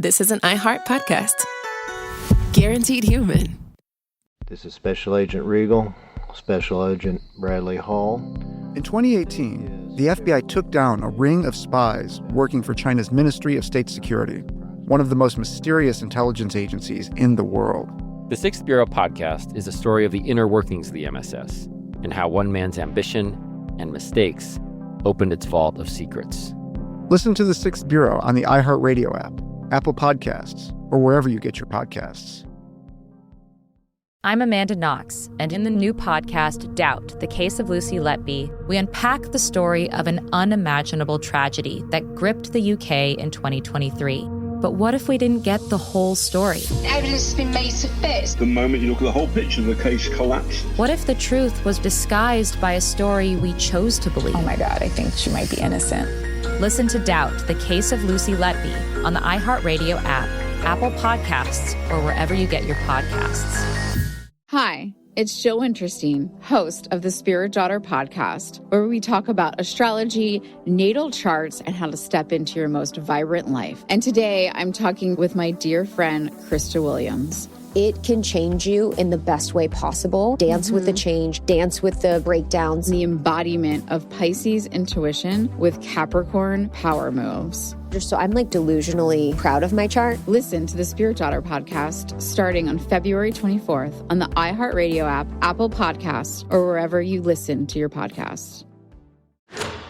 this is an iHeart podcast. Guaranteed human. This is Special Agent Regal, Special Agent Bradley Hall. In 2018, the FBI took down a ring of spies working for China's Ministry of State Security, one of the most mysterious intelligence agencies in the world. The Sixth Bureau podcast is a story of the inner workings of the MSS and how one man's ambition and mistakes opened its vault of secrets. Listen to The Sixth Bureau on the iHeartRadio app, Apple Podcasts, or wherever you get your podcasts. I'm Amanda Knox, and in the new podcast, Doubt, The Case of Lucy Letby, we unpack the story of an unimaginable tragedy that gripped the UK in 2023. But what if we didn't get the whole story? Evidence has been made to fit. The moment you look at the whole picture, the case collapsed. What if the truth was disguised by a story we chose to believe? Oh my God, I think she might be innocent. Listen to Doubt, The Case of Lucy Letby on the iHeartRadio app, Apple Podcasts, or wherever you get your podcasts. Hi, it's Jill Winterstein, host of the Spirit Daughter podcast, where we talk about astrology, natal charts, and how to step into your most vibrant life. And today I'm talking with my dear friend, Krista Williams. It can change you in the best way possible. Dance with the change, dance with the breakdowns. The embodiment of Pisces intuition with Capricorn power moves. So I'm delusionally proud of my chart. Listen to the Spirit Daughter podcast starting on February 24th on the iHeartRadio app, Apple Podcasts, or wherever you listen to your podcasts.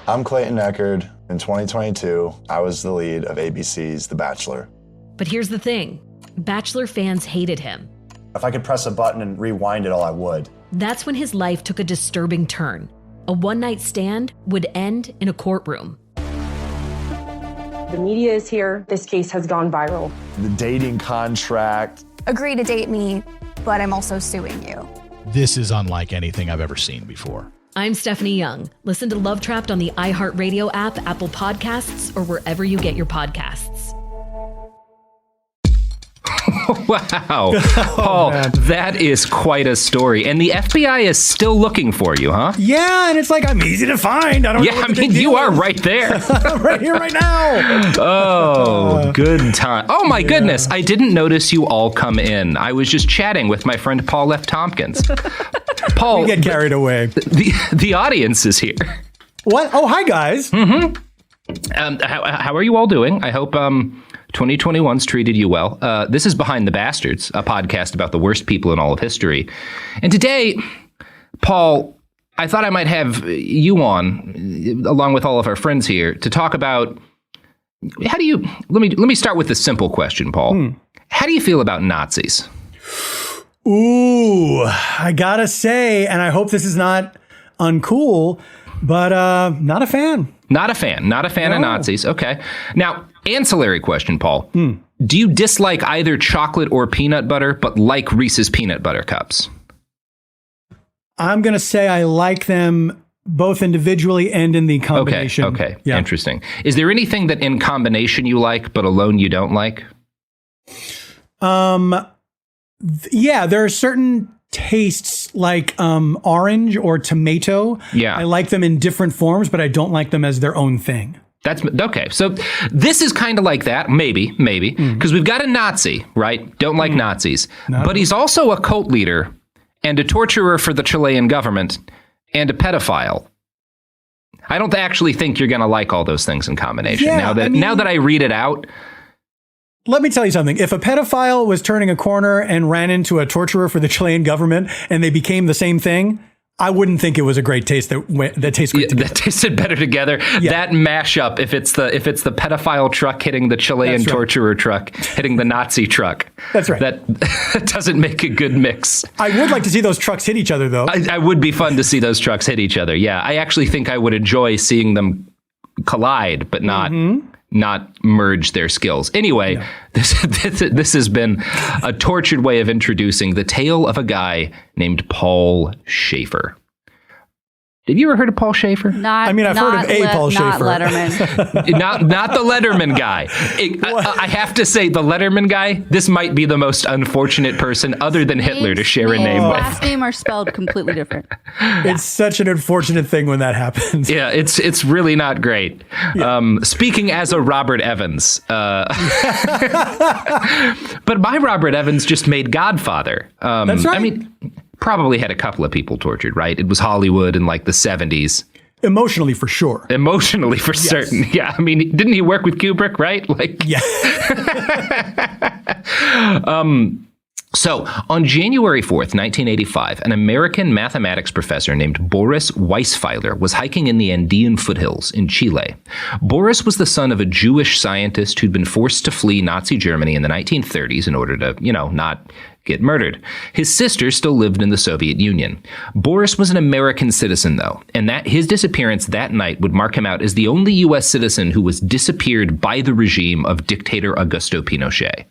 I'm Clayton Eckerd. In 2022, I was the lead of ABC's The Bachelor. But here's the thing. Bachelor fans hated him. If I could press a button and rewind it all, I would. That's when his life took a disturbing turn. A one-night stand would end in a courtroom. The media is here. This case has gone viral. The dating contract. Agree to date me, but I'm also suing you. This is unlike anything I've ever seen before. I'm Stephanie Young. Listen to Love Trapped on the iHeartRadio app, Apple Podcasts, or wherever you get your podcasts. Wow. Paul, that is quite a story. And the FBI is still looking for you, huh? Yeah, and it's I'm easy to find. I don't know. Yeah, I mean, you are right there. I'm right here, right now. Oh, good time. Oh, my goodness. I didn't notice you all come in. I was just chatting with my friend Paul F. Tompkins. Paul. We get carried away. The audience is here. What? Oh, hi, guys. Mm-hmm. How are you all doing? I hope 2021's treated you well. This is Behind the Bastards, a podcast about the worst people in all of history. And today, Paul, I thought I might have you on, along with all of our friends here, to talk about let me start with the simple question, Paul. How do you feel about Nazis? Ooh, I gotta say, and I hope this is not uncool, but not a fan. Not a fan of Nazis. Okay. Now, ancillary question, Paul. Do you dislike either chocolate or peanut butter, but like Reese's peanut butter cups? I'm going to say I like them both individually and in the combination. Okay. Yeah. Interesting. Is there anything that in combination you like, but alone you don't like? Yeah, there are certain tastes like orange or tomato. Yeah. I like them in different forms, but I don't like them as their own thing. That's okay. So this is kind of like that. Maybe, because we've got a Nazi, right? Don't like Nazis, but he's also a cult leader and a torturer for the Chilean government and a pedophile. I don't actually think you're going to like all those things in combination. Yeah, now that I read it out. Let me tell you something. If a pedophile was turning a corner and ran into a torturer for the Chilean government and they became the same thing, I wouldn't think it was a great taste that tastes good together. That tasted better together. Yeah. That mashup, if it's the pedophile truck hitting the Chilean torturer truck, hitting the Nazi truck. That's right. That doesn't make a good mix. I would like to see those trucks hit each other, though. I would be fun to see those trucks hit each other. Yeah, I actually think I would enjoy seeing them collide, but not merge their skills. Anyway, this has been a tortured way of introducing the tale of a guy named Paul Schäfer. Have you ever heard of Paul Schäfer? I've heard of Paul Schäfer. Not Letterman. not the Letterman guy. I have to say, the Letterman guy, this might be the most unfortunate person other than Hitler to share a name with. Last name are spelled completely different. It's such an unfortunate thing when that happens. Yeah, it's really not great. Yeah. Speaking as a Robert Evans. But my Robert Evans just made Godfather. That's right. I mean, probably had a couple of people tortured, right? It was Hollywood in like the 70s. Emotionally, for sure. Emotionally, for certain. Yeah. I mean, didn't he work with Kubrick, right? Yeah. So, on January 4th, 1985, an American mathematics professor named Boris Weisfeiler was hiking in the Andean foothills in Chile. Boris was the son of a Jewish scientist who'd been forced to flee Nazi Germany in the 1930s in order to, not get murdered. His sister still lived in the Soviet Union. Boris was an American citizen, though, and that his disappearance that night would mark him out as the only U.S. citizen who was disappeared by the regime of dictator Augusto Pinochet.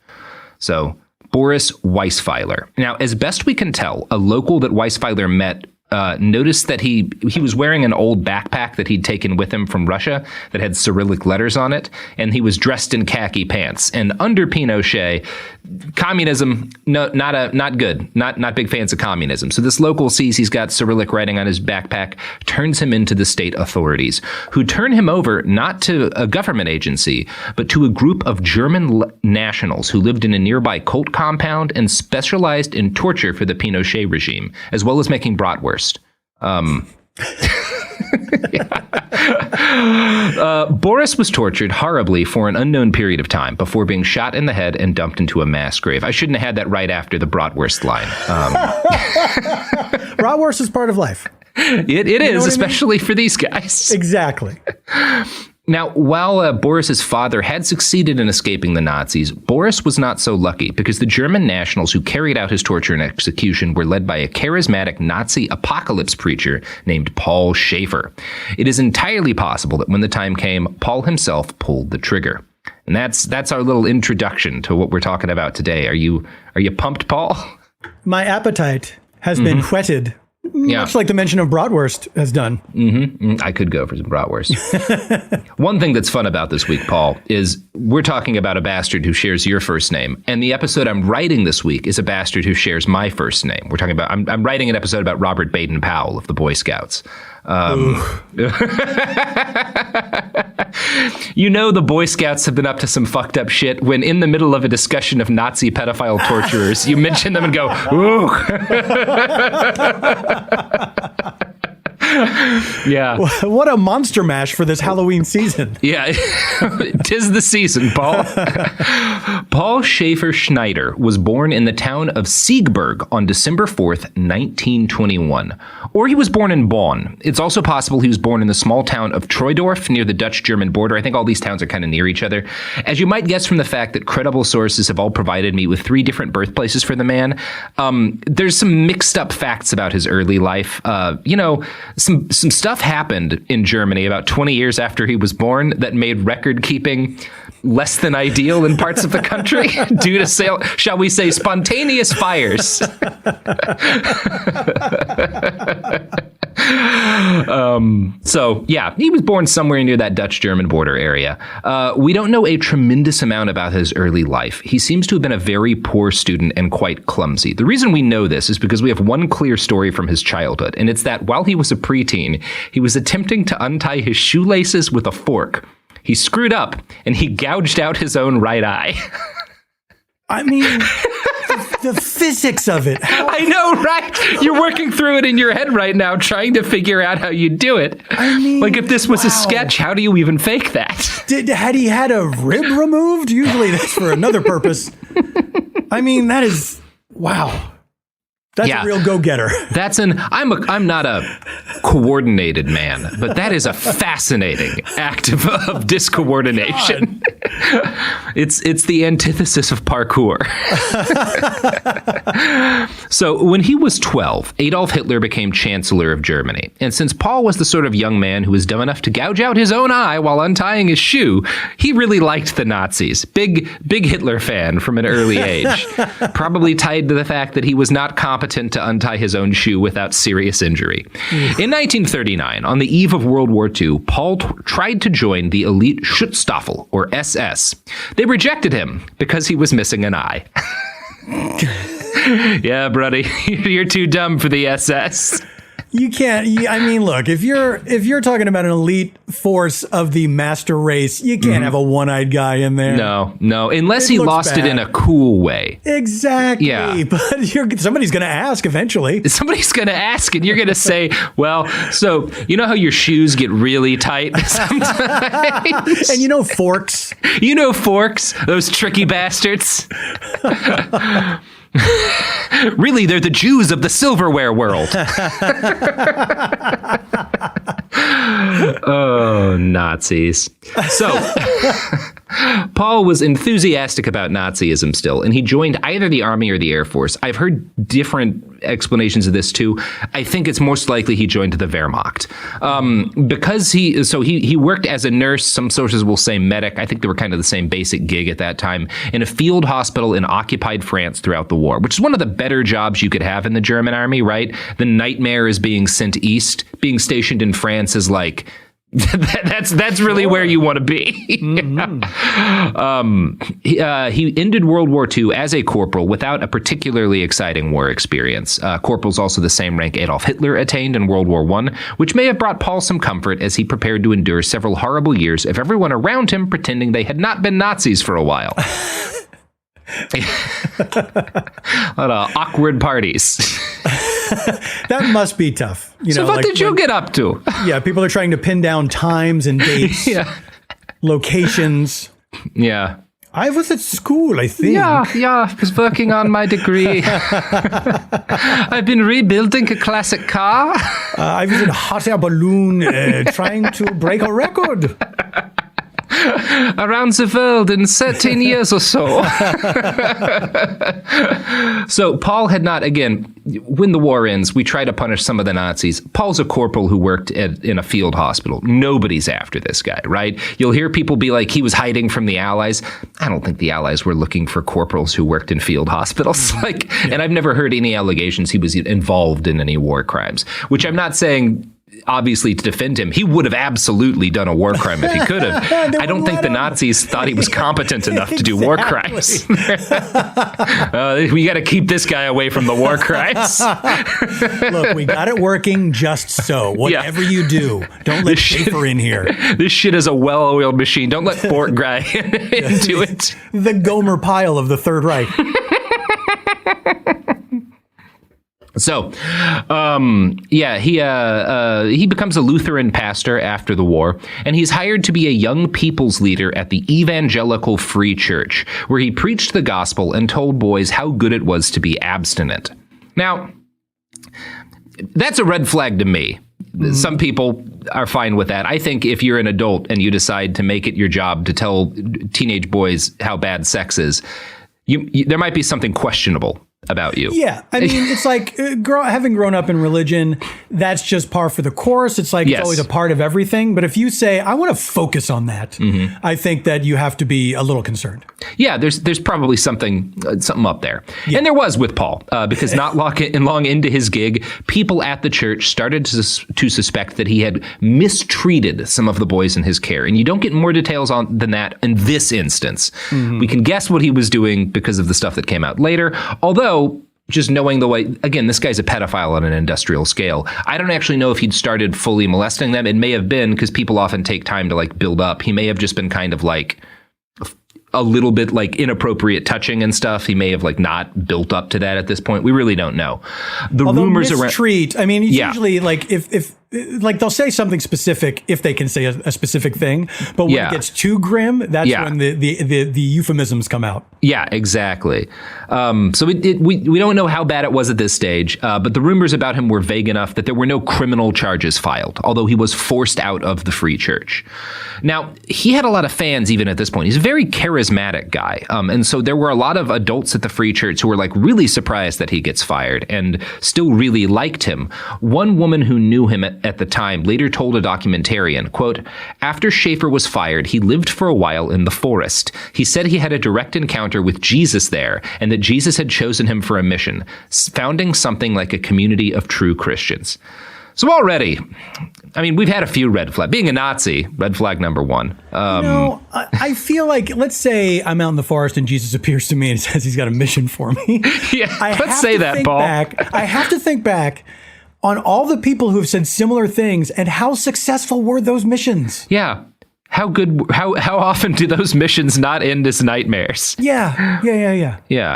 So, Boris Weisfeiler. Now, as best we can tell, a local that Weisfeiler met noticed that he was wearing an old backpack that he'd taken with him from Russia that had Cyrillic letters on it, and he was dressed in khaki pants. And under Pinochet, communism, not good, not big fans of communism. So this local sees he's got Cyrillic writing on his backpack, turns him into the state authorities, who turn him over not to a government agency, but to a group of German nationals who lived in a nearby cult compound and specialized in torture for the Pinochet regime, as well as making bratwurst. Boris was tortured horribly for an unknown period of time before being shot in the head and dumped into a mass grave. I shouldn't have had that right after the bratwurst line. Bratwurst is part of life. It is, especially for these guys. Exactly. Now, while Boris's father had succeeded in escaping the Nazis, Boris was not so lucky because the German nationals who carried out his torture and execution were led by a charismatic Nazi apocalypse preacher named Paul Schäfer. It is entirely possible that when the time came, Paul himself pulled the trigger. And that's our little introduction to what we're talking about today. Are you pumped, Paul? My appetite has been whetted. Yeah. Much like the mention of bratwurst has done. I could go for some bratwurst. One thing that's fun about this week, Paul, is we're talking about a bastard who shares your first name. And the episode I'm writing this week is a bastard who shares my first name. We're talking about, I'm writing an episode about Robert Baden-Powell of the Boy Scouts. The Boy Scouts have been up to some fucked up shit when in the middle of a discussion of Nazi pedophile torturers, you mention them and go, ooh. Yeah. What a monster mash for this Halloween season. Yeah. 'Tis the season, Paul. Paul Schäfer Schneider was born in the town of Siegburg on December 4th, 1921. Or he was born in Bonn. It's also possible he was born in the small town of Troydorf near the Dutch-German border. I think all these towns are kind of near each other. As you might guess from the fact that credible sources have all provided me with 3 different birthplaces for the man, there's some mixed up facts about his early life. Some stuff happened in Germany about 20 years after he was born that made record keeping less than ideal in parts of the country due to, shall we say, spontaneous fires. So yeah, he was born somewhere near that Dutch-German border area. We don't know a tremendous amount about his early life. He seems to have been a very poor student and quite clumsy. The reason we know this is because we have one clear story from his childhood, and it's that while he was a preteen, he was attempting to untie his shoelaces with a fork. He screwed up, and he gouged out his own right eye. I mean, the physics of it. I know, right? You're working through it in your head right now, trying to figure out how you do it. I mean, like if this was a sketch, how do you even fake that? Had he had a rib removed? Usually that's for another purpose. I mean, that is, wow. That's a real go-getter. I'm not a coordinated man, but that is a fascinating act of discoordination. It's the antithesis of parkour. So when he was 12, Adolf Hitler became Chancellor of Germany. And since Paul was the sort of young man who was dumb enough to gouge out his own eye while untying his shoe, he really liked the Nazis. Big Hitler fan from an early age. Probably tied to the fact that he was not competent competent to untie his own shoe without serious injury. In 1939, on the eve of World War II, Paul tried to join the elite Schutzstaffel, or SS. They rejected him because he was missing an eye. Yeah, buddy, you're too dumb for the SS. You can't. I mean, look, if you're talking about an elite force of the master race, you can't have a one-eyed guy in there. No, unless he lost it in a cool way. Exactly. Yeah. But somebody's going to ask eventually. Somebody's going to ask, and you're going to say, well, so you know how your shoes get really tight sometimes? And you know forks. Those tricky bastards. Really, they're the Jews of the silverware world. Oh, Nazis. So, Paul was enthusiastic about Nazism still, and he joined either the Army or the Air Force. I've heard different explanations of this too. I think it's most likely he joined the Wehrmacht. Because he worked as a nurse, some sources will say medic. I think they were kind of the same basic gig at that time, in a field hospital in occupied France throughout the war, which is one of the better jobs you could have in the German army, right? The nightmare is being sent east. Being stationed in France is like, that's really where you want to be. He ended World War II as a corporal without a particularly exciting war experience. Corporal's also the same rank Adolf Hitler attained in World War I, which may have brought Paul some comfort as he prepared to endure several horrible years of everyone around him pretending they had not been Nazis for a while. A lot of awkward parties. That must be tough. So what did you get up to? Yeah, people are trying to pin down times and dates, locations. Yeah. I was at school, I think. Yeah, I was working on my degree. I've been rebuilding a classic car. I was in a hot air balloon trying to break a record. Around the world in 13 years or so. So Paul had not, again, when the war ends, we try to punish some of the Nazis. Paul's a corporal who worked in a field hospital. Nobody's after this guy, right? You'll hear people be like, he was hiding from the Allies. I don't think the Allies were looking for corporals who worked in field hospitals. And I've never heard any allegations he was involved in any war crimes, which I'm not saying obviously to defend him. He would have absolutely done a war crime if he could have. I don't think the Nazis thought he was competent enough to do war crimes. We got to keep this guy away from the war crimes. Look, we got it working just so. Whatever you do, don't let Schäfer in here. This shit is a well-oiled machine. Don't let Fort Guy into it. The Gomer Pyle of the Third Reich. So, he becomes a Lutheran pastor after the war, and he's hired to be a young people's leader at the Evangelical Free Church, where he preached the gospel and told boys how good it was to be abstinent. Now, that's a red flag to me. Some people are fine with that. I think if you're an adult and you decide to make it your job to tell teenage boys how bad sex is, there might be something questionable about you. Yeah. I mean, it's like having grown up in religion, that's just par for the course. It's like it's always a part of everything. But if you say, I want to focus on that, I think that you have to be a little concerned. Yeah, there's probably something up there. Yeah. And there was with Paul, because not long into his gig, people at the church started to suspect that he had mistreated some of the boys in his care. And you don't get more details than that in this instance. We can guess what he was doing because of the stuff that came out later. Although, just knowing the way, again, this guy's a pedophile on an industrial scale. I don't actually know if he'd started fully molesting them. It may have been, because people often take time to build up. He may have just been kind of a little bit inappropriate touching and stuff. He may have not built up to that at this point. We really don't know. Although rumors mistreat, I mean, usually if they'll say something specific if they can say a specific thing, but when it gets too grim, that's when the euphemisms come out. Yeah, exactly. So we don't know how bad it was at this stage, but the rumors about him were vague enough that there were no criminal charges filed, although he was forced out of the Free Church. Now, he had a lot of fans even at this point. He's a very charismatic guy. And so there were a lot of adults at the Free Church who were really surprised that he gets fired and still really liked him. One woman who knew him at the time, later told a documentarian, quote, "After Schäfer was fired, he lived for a while in the forest. He said he had a direct encounter with Jesus there and that Jesus had chosen him for a mission, founding something like a community of true Christians." So already, I mean, we've had a few red flags. Being a Nazi, red flag number one. I feel like, let's say I'm out in the forest and Jesus appears to me and says he's got a mission for me. Yeah, let's say that, Paul. I have to think back on all the people who have said similar things and how successful were those missions. Yeah. How often do those missions not end as nightmares? Yeah.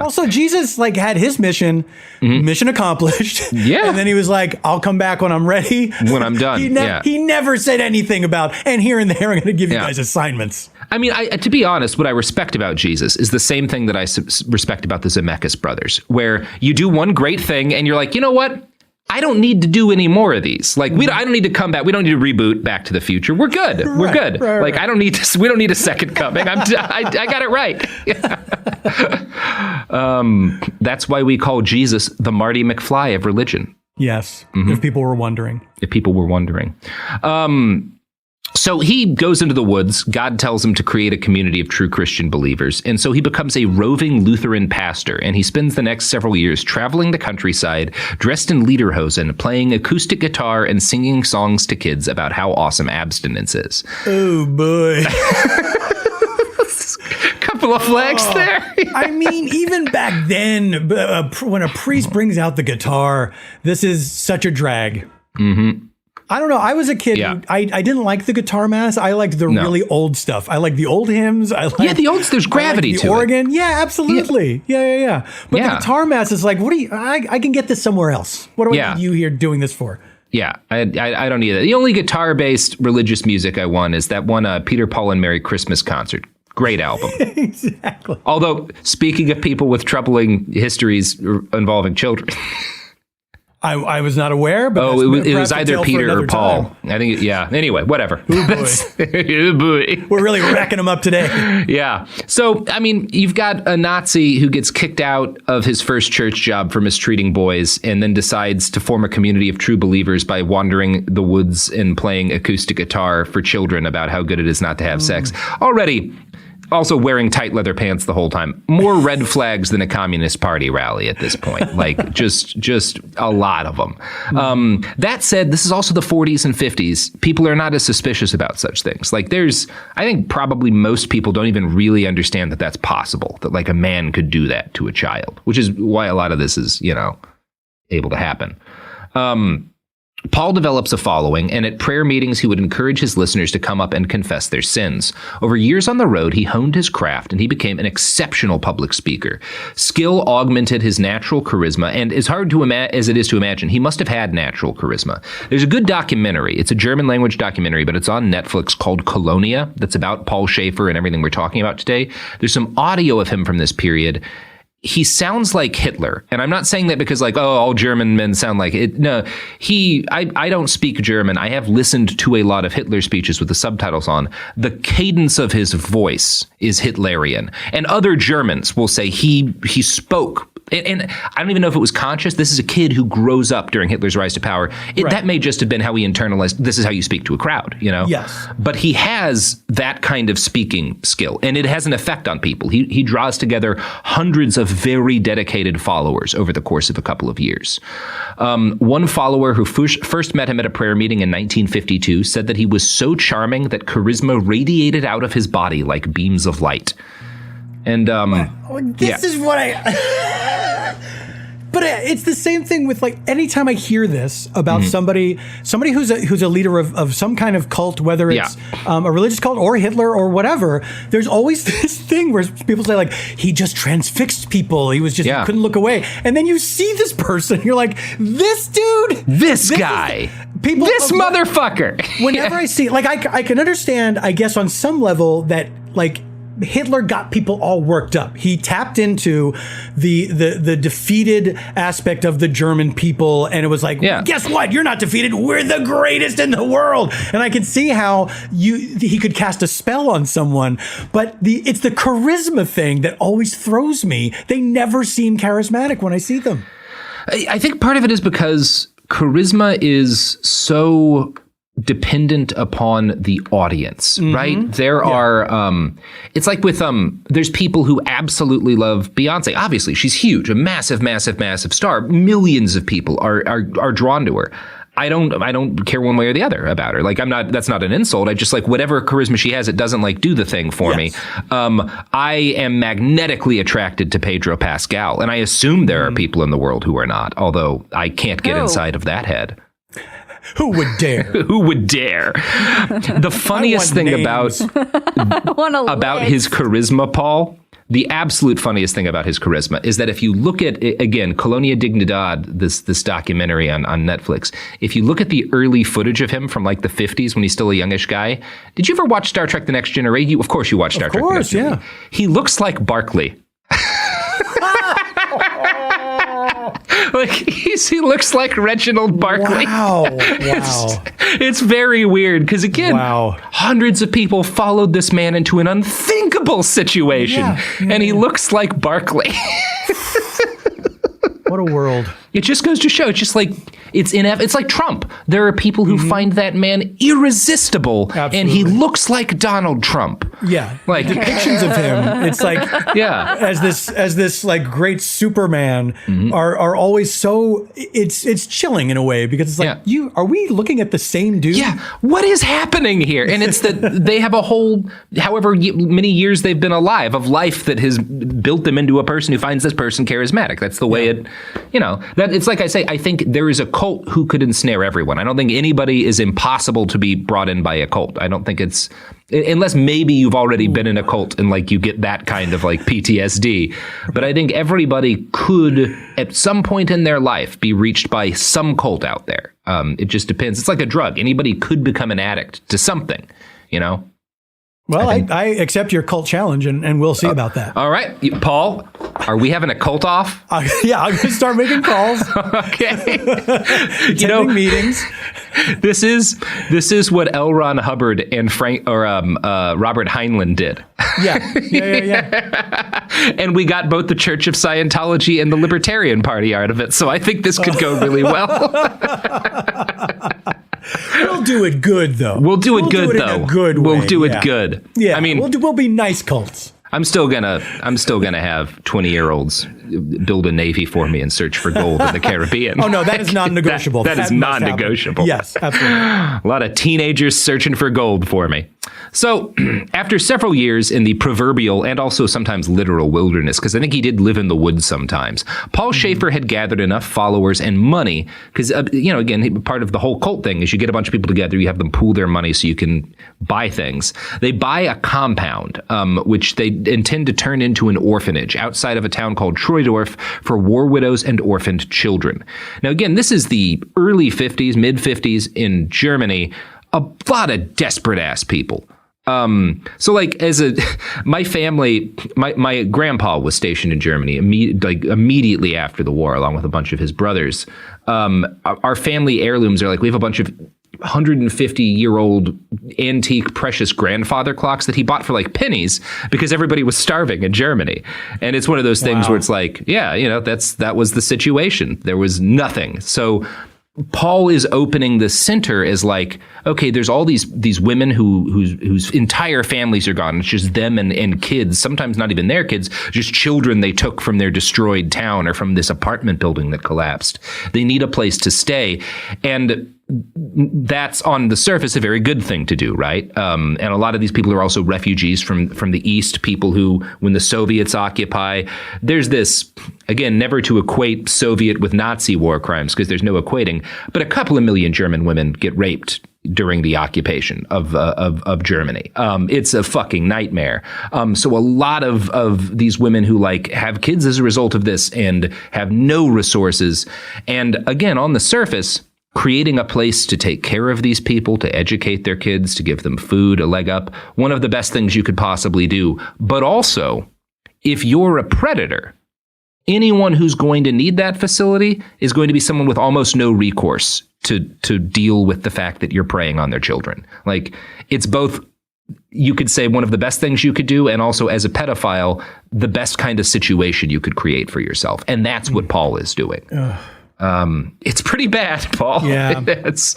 Also, Jesus had his mission accomplished. Yeah. And then he was like, I'll come back when I'm ready. When I'm done. He never said anything about, and here and there, I'm going to give you guys assignments. I mean, to be honest, what I respect about Jesus is the same thing that I respect about the Zemeckis brothers, where you do one great thing and you're like, you know what? I don't need to do any more of these. I don't need to come back. We don't need to reboot Back to the Future. We're good. We're good. Right. I don't need to. We don't need a second coming. I got it right. That's why we call Jesus the Marty McFly of religion. Yes. If people were wondering. So he goes into the woods. God tells him to create a community of true Christian believers. And so he becomes a roving Lutheran pastor. And he spends the next several years traveling the countryside, dressed in lederhosen, playing acoustic guitar and singing songs to kids about how awesome abstinence is. Oh, boy. Couple of flags there. I mean, even back then, when a priest brings out the guitar, this is such a drag. Mm-hmm. I don't know. I was a kid. Yeah. I didn't like the guitar mass. I liked the really old stuff. I like the old hymns. The olds. There's gravity to organ. Yeah, absolutely. Yeah. But the guitar mass is like, what do you? I can get this somewhere else. What do I need you here doing this for? Yeah, I don't need that. The only guitar-based religious music I want is that one Peter, Paul, and Mary Christmas concert. Great album. Exactly. Although, speaking of people with troubling histories involving children. I was not aware, but it was either Peter or Paul. Time. I think, Anyway, whatever. Oh, boy. Oh, boy. We're really racking them up today. Yeah. So, I mean, you've got a Nazi who gets kicked out of his first church job for mistreating boys and then decides to form a community of true believers by wandering the woods and playing acoustic guitar for children about how good it is not to have sex. Already... Also wearing tight leather pants the whole time. More red flags than a Communist Party rally at this point. Just a lot of them. That said, this is also the 40s and 50s. People are not as suspicious about such things. I think probably most people don't even really understand that that's possible. That a man could do that to a child, which is why a lot of this is, able to happen. Paul develops a following, and at prayer meetings, he would encourage his listeners to come up and confess their sins. Over years on the road, he honed his craft, and he became an exceptional public speaker. Skill augmented his natural charisma, and as hard as it is to imagine, he must have had natural charisma. There's a good documentary. It's a German-language documentary, but it's on Netflix called Colonia, that's about Paul Schäfer and everything we're talking about today. There's some audio of him from this period. He sounds like Hitler. And I'm not saying that because all German men sound like it. No, I don't speak German. I have listened to a lot of Hitler speeches with the subtitles on. The cadence of his voice is Hitlerian. And other Germans will say he spoke. And I don't even know if it was conscious. This is a kid who grows up during Hitler's rise to power. That may just have been how he internalized, this is how you speak to a crowd, Yes. But he has that kind of speaking skill, and it has an effect on people. He draws together hundreds of very dedicated followers over the course of a couple of years. One follower who first met him at a prayer meeting in 1952 said that he was so charming that charisma radiated out of his body like beams of light. And this is what But it's the same thing with anytime I hear this about somebody who's a leader of some kind of cult, whether it's a religious cult or Hitler or whatever, there's always this thing where people say he just transfixed people. He was just, he couldn't look away. And then you see this person, you're like, this dude, this guy, this motherfucker. Whenever I see, I can understand, I guess on some level that Hitler got people all worked up. He tapped into the defeated aspect of the German people, and it was guess what? You're not defeated. We're the greatest in the world. And I can see how he could cast a spell on someone, but it's the charisma thing that always throws me. They never seem charismatic when I see them. I think part of it is because charisma is so dependent upon the audience, right? There are, it's like with, there's people who absolutely love Beyonce. Obviously, she's huge, a massive, massive, massive star. Millions of people are drawn to her. I don't care one way or the other about her. Like, that's not an insult. I just like whatever charisma she has, it doesn't like do the thing for me. I am magnetically attracted to Pedro Pascal, and I assume there are people in the world who are not, although I can't get inside of that head. Who would dare? Who would dare? The funniest thing about his charisma, Paul, the absolute funniest thing about his charisma is that if you look at, again, Colonia Dignidad, this documentary on Netflix, if you look at the early footage of him from like the 50s when he's still a youngish guy, did you ever watch Star Trek The Next Generation? Of course you watched Star Trek The Next Generation. He looks like Barkley. Like he looks like Reginald Barkley. Wow. It's very weird because again, hundreds of people followed this man into an unthinkable situation, and he looks like Barkley. What a world. It just goes to show, it's just like, it's like Trump. There are people who find that man irresistible, and he looks like Donald Trump. Yeah. Like depictions of him, it's like, as this like great Superman are always so, it's chilling in a way because it's like, are we looking at the same dude? Yeah. What is happening here? And it's that they have a whole, however many years they've been alive, of life that has built them into a person who finds this person charismatic. That's the way it, that it's like I say, I think there is a cult who could ensnare everyone. I don't think anybody is impossible to be brought in by a cult. I don't think it's, unless maybe you've already been in a cult and like you get that kind of like PTSD. But I think everybody could at some point in their life be reached by some cult out there. It just depends. It's like a drug. Anybody could become an addict to something, Well, I accept your cult challenge, and we'll see about that. All right. Paul, are we having a cult off? Yeah, I'm going to start making calls. Okay. Attending meetings. This is what L. Ron Hubbard and Robert Heinlein did. Yeah. And we got both the Church of Scientology and the Libertarian Party out of it. So I think this could go really well. We'll do it good, though. We'll do it good, in a good way. We'll do it good. Yeah, I mean, we'll be nice cults. I'm still gonna have 20-year-olds build a navy for me and search for gold in the Caribbean. Oh no, that is non-negotiable. That is non-negotiable. Yes, absolutely. A lot of teenagers searching for gold for me. So, after several years in the proverbial and also sometimes literal wilderness, because I think he did live in the woods sometimes, Paul Schäfer had gathered enough followers and money, because, again, part of the whole cult thing is you get a bunch of people together, you have them pool their money so you can buy things. They buy a compound, which they intend to turn into an orphanage outside of a town called Troydorf for war widows and orphaned children. Now, again, this is the early 50s, mid 50s in Germany. A lot of desperate ass people. So like my family, my grandpa was stationed in Germany immediately after the war, along with a bunch of his brothers. Our family heirlooms are like, we have a bunch of 150-year-old antique precious grandfather clocks that he bought for like pennies because everybody was starving in Germany. And it's one of those things where it's like, that was the situation. There was nothing. So Paul is opening the center as like, okay, there's all these women whose entire families are gone. It's just them and kids, sometimes not even their kids, just children they took from their destroyed town or from this apartment building that collapsed. They need a place to stay. And that's on the surface a very good thing to do, right? And a lot of these people are also refugees from the East, people who, when the Soviets occupy, there's this, again, never to equate Soviet with Nazi war crimes because there's no equating, but a couple of million German women get raped during the occupation of Germany. It's a fucking nightmare. So a lot of these women who like have kids as a result of this and have no resources. And again, on the surface, creating a place to take care of these people, to educate their kids, to give them food, a leg up, one of the best things you could possibly do. But also, if you're a predator, anyone who's going to need that facility is going to be someone with almost no recourse to deal with the fact that you're preying on their children. Like, it's both, you could say, one of the best things you could do, and also as a pedophile, the best kind of situation you could create for yourself. And that's what Paul is doing. It's pretty bad, Paul. Yeah. It's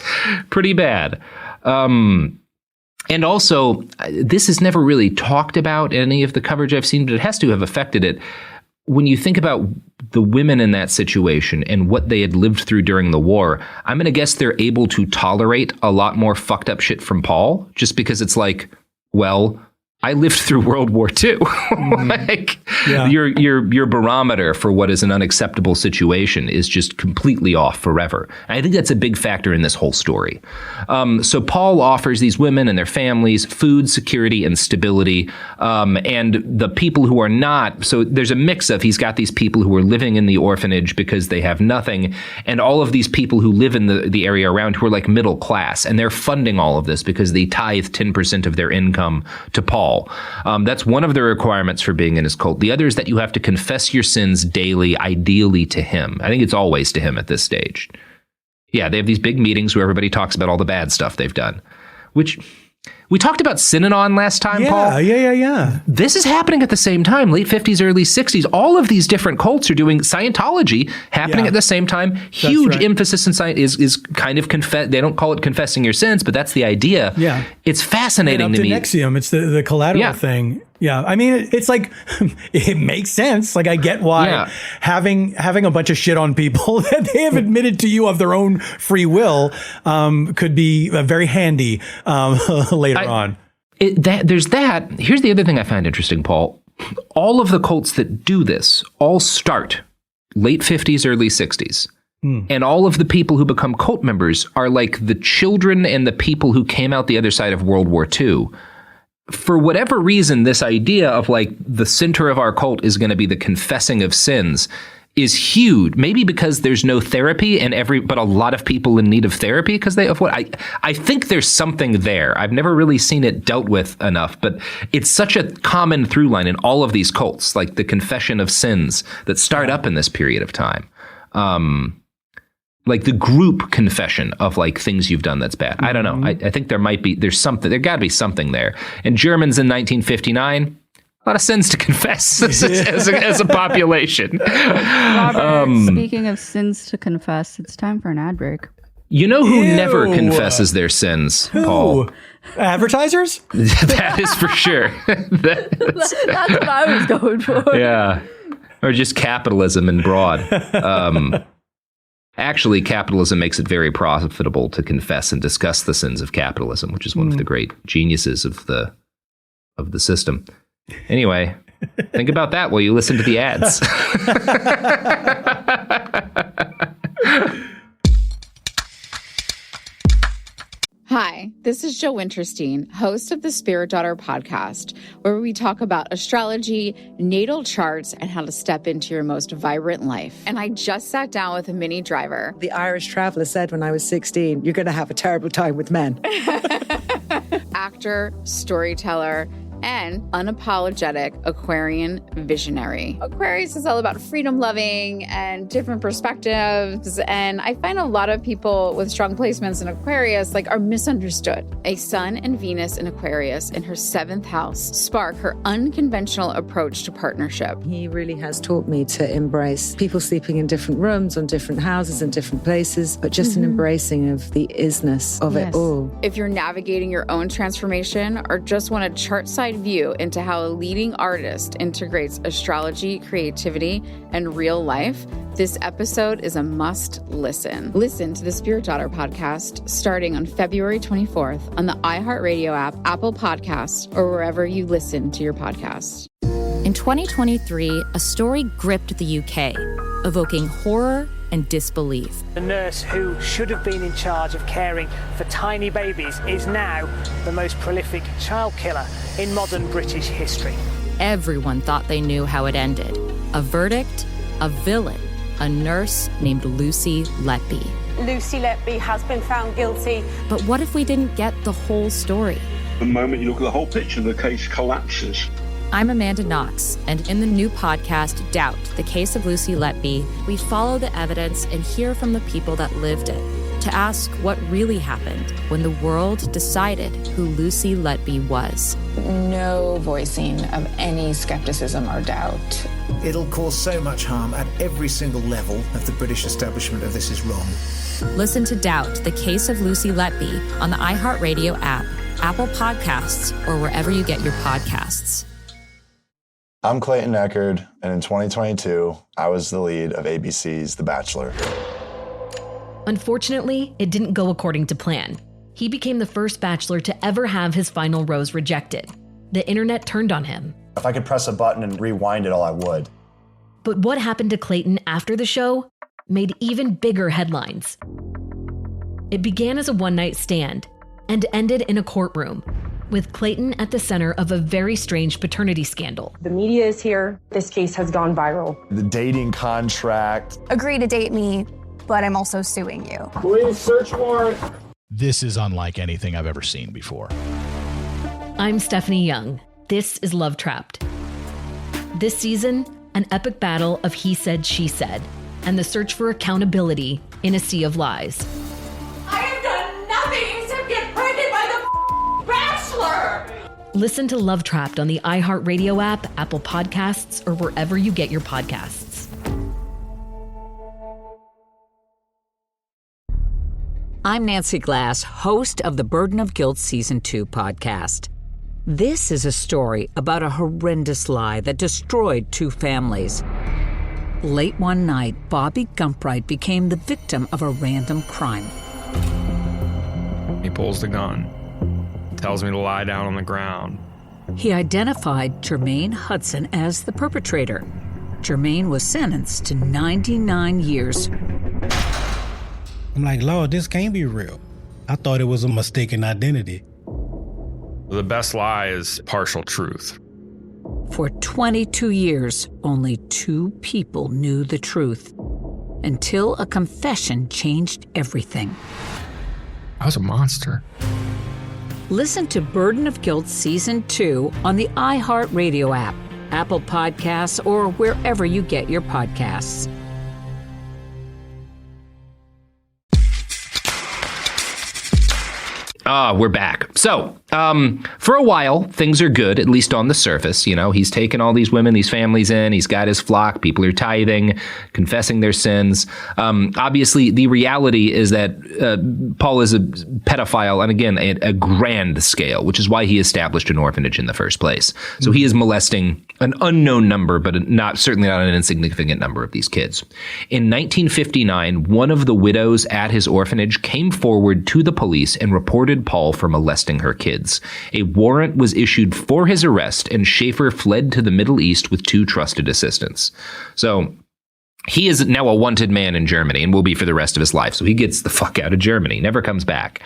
pretty bad. And also, this is never really talked about in any of the coverage I've seen, but it has to have affected it. When you think about the women in that situation and what they had lived through during the war, I'm going to guess they're able to tolerate a lot more fucked up shit from Paul, just because it's like, well, I lived through World War II. Like, your barometer for what is an unacceptable situation is just completely off forever. And I think that's a big factor in this whole story. So Paul offers these women and their families food, security, and stability. And the people who are not, so there's a mix of, he's got these people who are living in the orphanage because they have nothing, and all of these people who live in the area around who are like middle class, and they're funding all of this because they tithe 10% of their income to Paul. That's one of the requirements for being in his cult. The other is that you have to confess your sins daily, ideally to him. I think it's always to him at this stage. Yeah, they have these big meetings where everybody talks about all the bad stuff they've done, which we talked about Synanon last time, Paul. Yeah. This is happening at the same time, late 50s, early 60s. All of these different cults are doing Scientology happening at the same time. Huge emphasis in science is kind of they don't call it confessing your sins, but that's the idea. Yeah. It's fascinating to me. Nexium, it's the collateral thing. Yeah, I mean, it's like, it makes sense. Like, I get why having a bunch of shit on people that they have admitted to you of their own free will could be very handy later on. There's that. Here's the other thing I find interesting, Paul. All of the cults that do this all start late 50s, early 60s. And all of the people who become cult members are like the children and the people who came out the other side of World War II. For whatever reason, this idea of like the center of our cult is going to be the confessing of sins is huge. Maybe because there's no therapy but a lot of people in need of therapy because I think there's something there. I've never really seen it dealt with enough, but it's such a common through line in all of these cults, like the confession of sins that start up in this period of time. Like the group confession of like things you've done that's bad. I don't know. I think there got to be something there. And Germans in 1959, a lot of sins to confess as a population. Robert, speaking of sins to confess, it's time for an ad break. You know who never confesses their sins, Paul? Advertisers? That is for sure. That's what I was going for. Yeah. Or just capitalism in broad. Actually, capitalism makes it very profitable to confess and discuss the sins of capitalism, which is one of the great geniuses of the system. Anyway, think about that while you listen to the ads. Hi, this is Jo Winterstein, host of the Spirit Daughter podcast, where we talk about astrology, natal charts, and how to step into your most vibrant life. And I just sat down with a Minnie Driver. The Irish traveller said when I was 16, you're going to have a terrible time with men. Actor, storyteller, and unapologetic Aquarian visionary. Aquarius is all about freedom-loving and different perspectives, and I find a lot of people with strong placements in Aquarius are misunderstood. A Sun and Venus in Aquarius in her 7th house spark her unconventional approach to partnership. He really has taught me to embrace people sleeping in different rooms, on different houses, in different places, but just an embracing of the isness of it all. If you're navigating your own transformation or just want a chart-side view into how a leading artist integrates astrology, creativity, and real life, this episode is a must listen. Listen to the Spirit Daughter podcast starting on February 24th on the iHeartRadio app, Apple Podcasts, or wherever you listen to your podcasts. In 2023, a story gripped the UK, evoking horror and disbelief. The nurse who should have been in charge of caring for tiny babies is now the most prolific child killer in modern British history. Everyone thought they knew how it ended. A verdict, a villain, a nurse named Lucy Letby. Lucy Letby has been found guilty. But what if we didn't get the whole story? The moment you look at the whole picture, the case collapses. I'm Amanda Knox, and in the new podcast, Doubt, the Case of Lucy Letby, we follow the evidence and hear from the people that lived it to ask what really happened when the world decided who Lucy Letby was. No voicing of any skepticism or doubt. It'll cause so much harm at every single level of the British establishment of this is wrong. Listen to Doubt, the Case of Lucy Letby on the iHeartRadio app, Apple Podcasts, or wherever you get your podcasts. I'm Clayton Eckerd, and in 2022, I was the lead of ABC's The Bachelor. Unfortunately, it didn't go according to plan. He became the first bachelor to ever have his final rose rejected. The internet turned on him. If I could press a button and rewind it all, I would. But what happened to Clayton after the show made even bigger headlines. It began as a one-night stand and ended in a courtroom, with Clayton at the center of a very strange paternity scandal. The media is here. This case has gone viral. The dating contract. Agree to date me, but I'm also suing you. Police search warrant. This is unlike anything I've ever seen before. I'm Stephanie Young. This is Love Trapped. This season, an epic battle of he said, she said, and the search for accountability in a sea of lies. I have done nothing except get pregnant by the Bachelor! Listen to Love Trapped on the iHeartRadio app, Apple Podcasts, or wherever you get your podcasts. I'm Nancy Glass, host of the Burden of Guilt Season 2 podcast. This is a story about a horrendous lie that destroyed two families. Late one night, Bobby Gumpright became the victim of a random crime. He pulls the gun, tells me to lie down on the ground. He identified Jermaine Hudson as the perpetrator. Jermaine was sentenced to 99 years. I'm like, Lord, this can't be real. I thought it was a mistaken identity. The best lie is partial truth. For 22 years, only two people knew the truth, until a confession changed everything. I was a monster. Listen to Burden of Guilt Season 2 on the iHeartRadio app, Apple Podcasts, or wherever you get your podcasts. We're back. So, for a while, things are good, at least on the surface. You know, he's taken all these women, these families in. He's got his flock. People are tithing, confessing their sins. Obviously, the reality is that Paul is a pedophile, and again, a grand scale, which is why he established an orphanage in the first place. So he is molesting an unknown number, but certainly not an insignificant number of these kids. In 1959, one of the widows at his orphanage came forward to the police and reported Paul for molesting her kids. A warrant was issued for his arrest, and Schäfer fled to the Middle East with two trusted assistants. So he is now a wanted man in Germany and will be for the rest of his life. So he gets the fuck out of Germany, never comes back.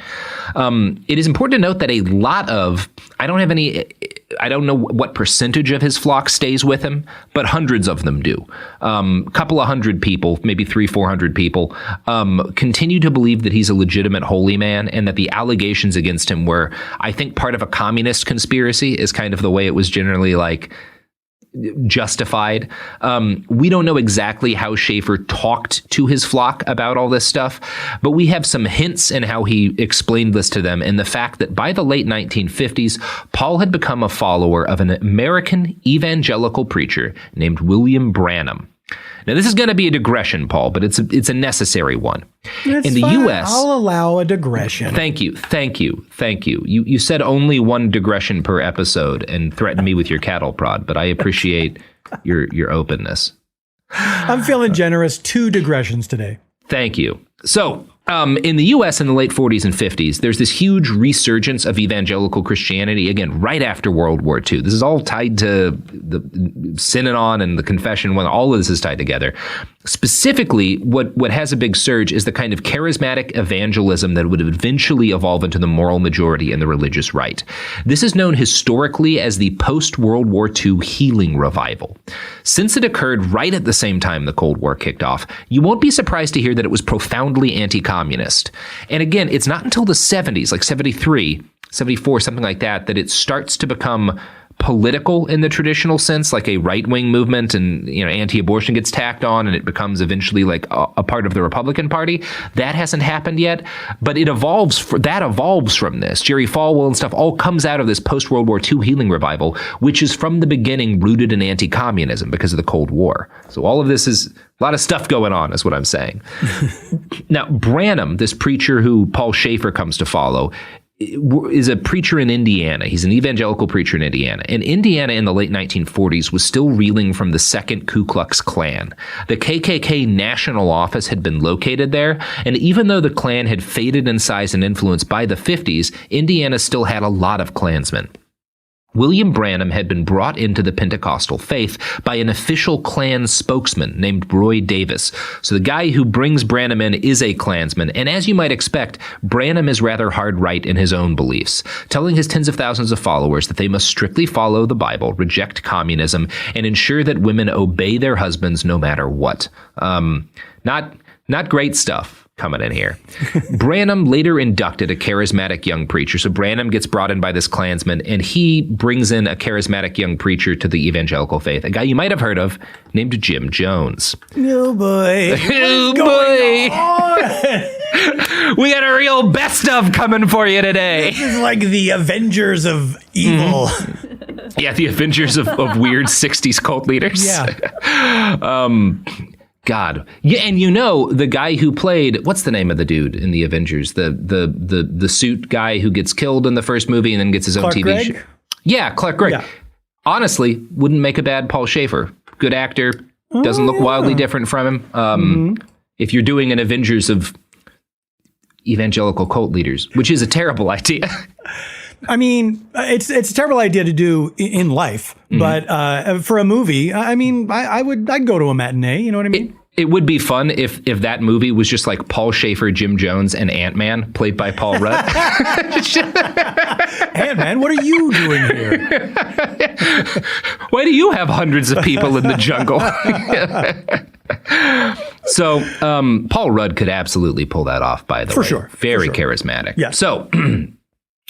It is important to note that a lot of, I don't know what percentage of his flock stays with him, but hundreds of them do. Couple of hundred people, maybe 300-400 people, continue to believe that he's a legitimate holy man, and that the allegations against him were, I think, part of a communist conspiracy is kind of the way it was generally justified. We don't know exactly how Schäfer talked to his flock about all this stuff, but we have some hints in how he explained this to them, and the fact that by the late 1950s, Paul had become a follower of an American evangelical preacher named William Branham. Now, this is going to be a digression, Paul, but it's a necessary one. That's in the fine. U.S., I'll allow a digression. Thank you. You said only one digression per episode and threatened me with your cattle prod, but I appreciate your openness. I'm feeling generous. 2 digressions today. Thank you. So, in the U.S. in the late 40s and 50s, there's this huge resurgence of evangelical Christianity, again, right after World War II. This is all tied to the Synanon and the Confession. When all of this is tied together. Specifically, what has a big surge is the kind of charismatic evangelism that would eventually evolve into the moral majority and the religious right. This is known historically as the post-World War II healing revival. Since it occurred right at the same time the Cold War kicked off, you won't be surprised to hear that it was profoundly anti-communist. And again, it's not until the 70s, like 73, 74, something like that, that it starts to become political in the traditional sense, like a right-wing movement, and anti-abortion gets tacked on and it becomes eventually like a part of the Republican Party. That hasn't happened yet, but it evolves from this. Jerry Falwell and stuff all comes out of this post-World War II healing revival, which is from the beginning rooted in anti-communism because of the Cold War. So all of this is a lot of stuff going on, is what I'm saying. Now, Branham, this preacher who Paul Schäfer comes to follow, is a preacher in Indiana. He's an evangelical preacher in Indiana. And Indiana in the late 1940s was still reeling from the second Ku Klux Klan. The KKK national office had been located there, and even though the Klan had faded in size and influence by the 50s, Indiana still had a lot of Klansmen. William Branham had been brought into the Pentecostal faith by an official Klan spokesman named Roy Davis. So the guy who brings Branham in is a Klansman, and as you might expect, Branham is rather hard right in his own beliefs, telling his tens of thousands of followers that they must strictly follow the Bible, reject communism, and ensure that women obey their husbands no matter what. Not great stuff coming in here. Branham later inducted a charismatic young preacher. So Branham gets brought in by this Klansman, and he brings in a charismatic young preacher to the evangelical faith, a guy you might have heard of named Jim Jones. Oh, boy. Oh, boy. We got a real best of coming for you today. This is like the Avengers of evil. Mm-hmm. Yeah, the Avengers of weird 60s cult leaders. Yeah. God. Yeah, and the guy who played, what's the name of the dude in the Avengers? The suit guy who gets killed in the first movie and then gets his own TV show. Yeah, Clark Gregg. Yeah. Honestly, wouldn't make a bad Paul Schäfer. Good actor. Doesn't look wildly different from him. If you're doing an Avengers of evangelical cult leaders, which is a terrible idea. I mean, it's a terrible idea to do in life, but for a movie, I mean, I'd go to a matinee. You know what I mean? It would be fun if that movie was just like Paul Schäfer, Jim Jones, and Ant-Man, played by Paul Rudd. Ant-Man, what are you doing here? Why do you have hundreds of people in the jungle? So Paul Rudd could absolutely pull that off, by the way. For sure. Very charismatic. Yeah. So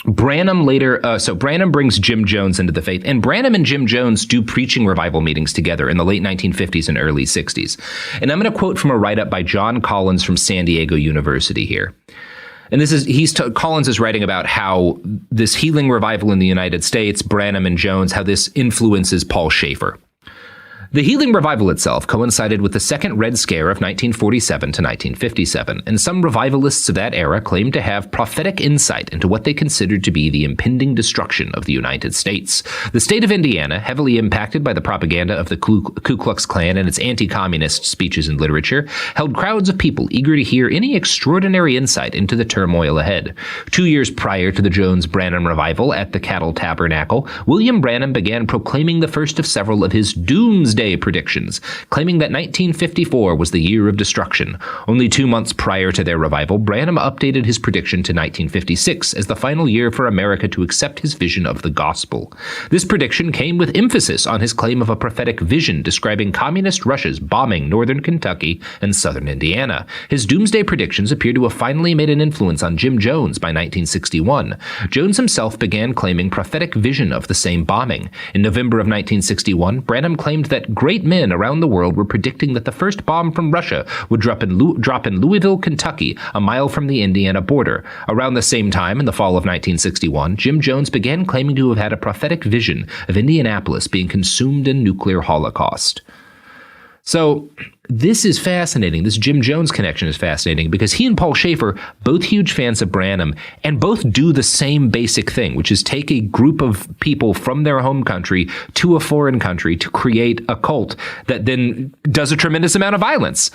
Branham brings Jim Jones into the faith, and Branham and Jim Jones do preaching revival meetings together in the late 1950s and early 60s. And I'm going to quote from a write-up by John Collins from San Diego University here. And Collins is writing about how this healing revival in the United States, Branham and Jones, how this influences Paul Schäfer. The healing revival itself coincided with the Second Red Scare of 1947 to 1957, and some revivalists of that era claimed to have prophetic insight into what they considered to be the impending destruction of the United States. The state of Indiana, heavily impacted by the propaganda of the Ku Klux Klan and its anti-communist speeches and literature, held crowds of people eager to hear any extraordinary insight into the turmoil ahead. 2 years prior to the Jones-Branham revival at the Cattle Tabernacle, William Branham began proclaiming the first of several of his doomsday predictions, claiming that 1954 was the year of destruction. Only 2 months prior to their revival, Branham updated his prediction to 1956 as the final year for America to accept his vision of the gospel. This prediction came with emphasis on his claim of a prophetic vision describing communist Russia's bombing northern Kentucky and southern Indiana. His doomsday predictions appear to have finally made an influence on Jim Jones by 1961. Jones himself began claiming prophetic vision of the same bombing. In November of 1961, Branham claimed that great men around the world were predicting that the first bomb from Russia would drop in Louisville, Kentucky, a mile from the Indiana border. Around the same time, in the fall of 1961, Jim Jones began claiming to have had a prophetic vision of Indianapolis being consumed in nuclear holocaust. So this is fascinating. This Jim Jones connection is fascinating because he and Paul Schäfer, both huge fans of Branham, and both do the same basic thing, which is take a group of people from their home country to a foreign country to create a cult that then does a tremendous amount of violence.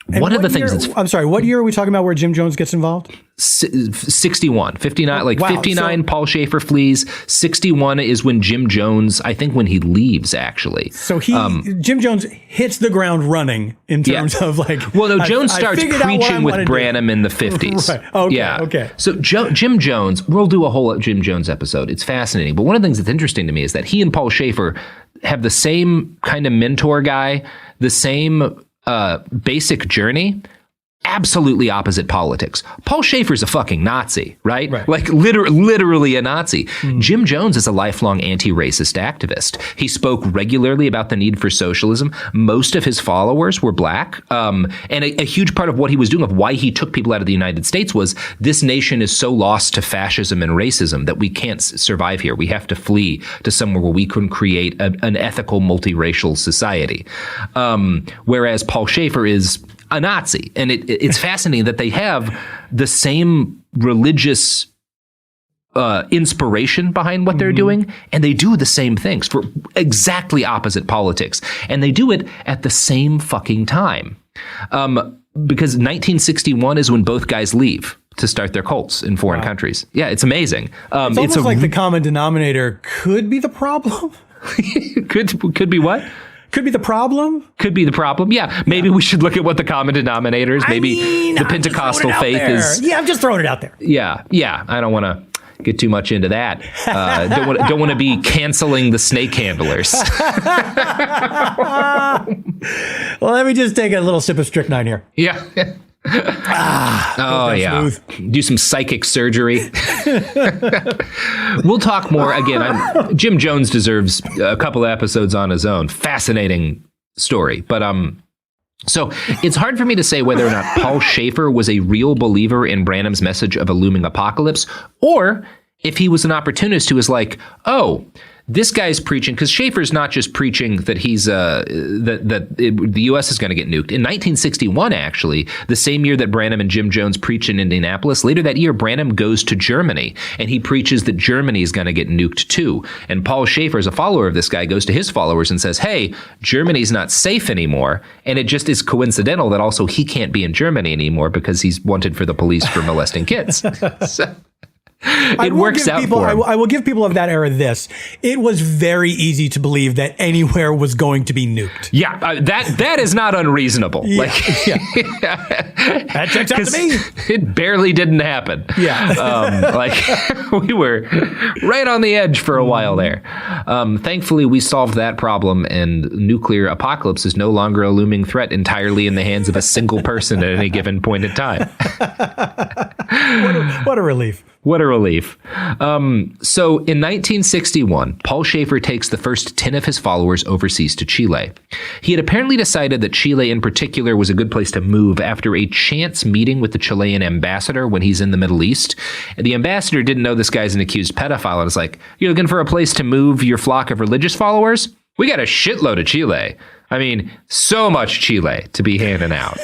One of the things that's... I'm sorry, what year are we talking about where Jim Jones gets involved? 61, 59, like wow, 59, so, Paul Schäfer flees. 61 is when Jim Jones, I think when he leaves, actually. So Jim Jones hits the ground running in terms of like... Well, no, Jones starts preaching with Branham in the 50s. Right. Okay, okay. So Jim Jones, we'll do a whole Jim Jones episode. It's fascinating. But one of the things that's interesting to me is that he and Paul Schäfer have the same kind of mentor guy, the same... basic journey, absolutely opposite politics. Paul Schäfer's a fucking Nazi, right? Like literally a Nazi. Jim Jones is a lifelong anti-racist activist. He spoke regularly about the need for socialism. Most of his followers were black. And a huge part of what he was doing, of why he took people out of the United States, was this nation is so lost to fascism and racism that we can't survive here. We have to flee to somewhere where we can create an ethical, multiracial society. Whereas Paul Schäfer is a Nazi. And it's fascinating that they have the same religious inspiration behind what they're doing, and they do the same things for exactly opposite politics. And they do it at the same fucking time. Because 1961 is when both guys leave to start their cults in foreign countries. Yeah, it's amazing. It's almost like the common denominator could be the problem. could be what? Could be the problem? Could be the problem. Yeah. Maybe we should look at what the common denominator is. Maybe the Pentecostal faith is. Yeah, I'm just throwing it out there. Yeah. I don't want to get too much into that. Don't want to be canceling the snake handlers. Well, let me just take a little sip of strychnine here. Yeah. Oh, yeah. Smooth. Do some psychic surgery. We'll talk more. Again, Jim Jones deserves a couple of episodes on his own. Fascinating story. But so it's hard for me to say whether or not Paul Schäfer was a real believer in Branham's message of a looming apocalypse, or if he was an opportunist who was like, oh, this guy's preaching, because Schäfer's not just preaching that he's the U.S. is going to get nuked. In 1961, actually, the same year that Branham and Jim Jones preached in Indianapolis, later that year, Branham goes to Germany, and he preaches that Germany is going to get nuked too. And Paul Schäfer, as a follower of this guy, goes to his followers and says, hey, Germany's not safe anymore. And it just is coincidental that also he can't be in Germany anymore because he's wanted for the police for molesting kids. So it works out for him. I will give people of that era this. It was very easy to believe that anywhere was going to be nuked. Yeah, that is not unreasonable. Yeah, that checks out to me. It barely didn't happen. Yeah. We were right on the edge for a while there. Thankfully, we solved that problem, and nuclear apocalypse is no longer a looming threat entirely in the hands of a single person at any given point in time. What a relief. What a relief. So in 1961, Paul Schäfer takes the first 10 of his followers overseas to Chile. He had apparently decided that Chile in particular was a good place to move after a chance meeting with the Chilean ambassador when he's in the Middle East. And the ambassador didn't know this guy's an accused pedophile and was like, you're looking for a place to move your flock of religious followers? We got a shitload of Chile. I mean, so much Chile to be handing out.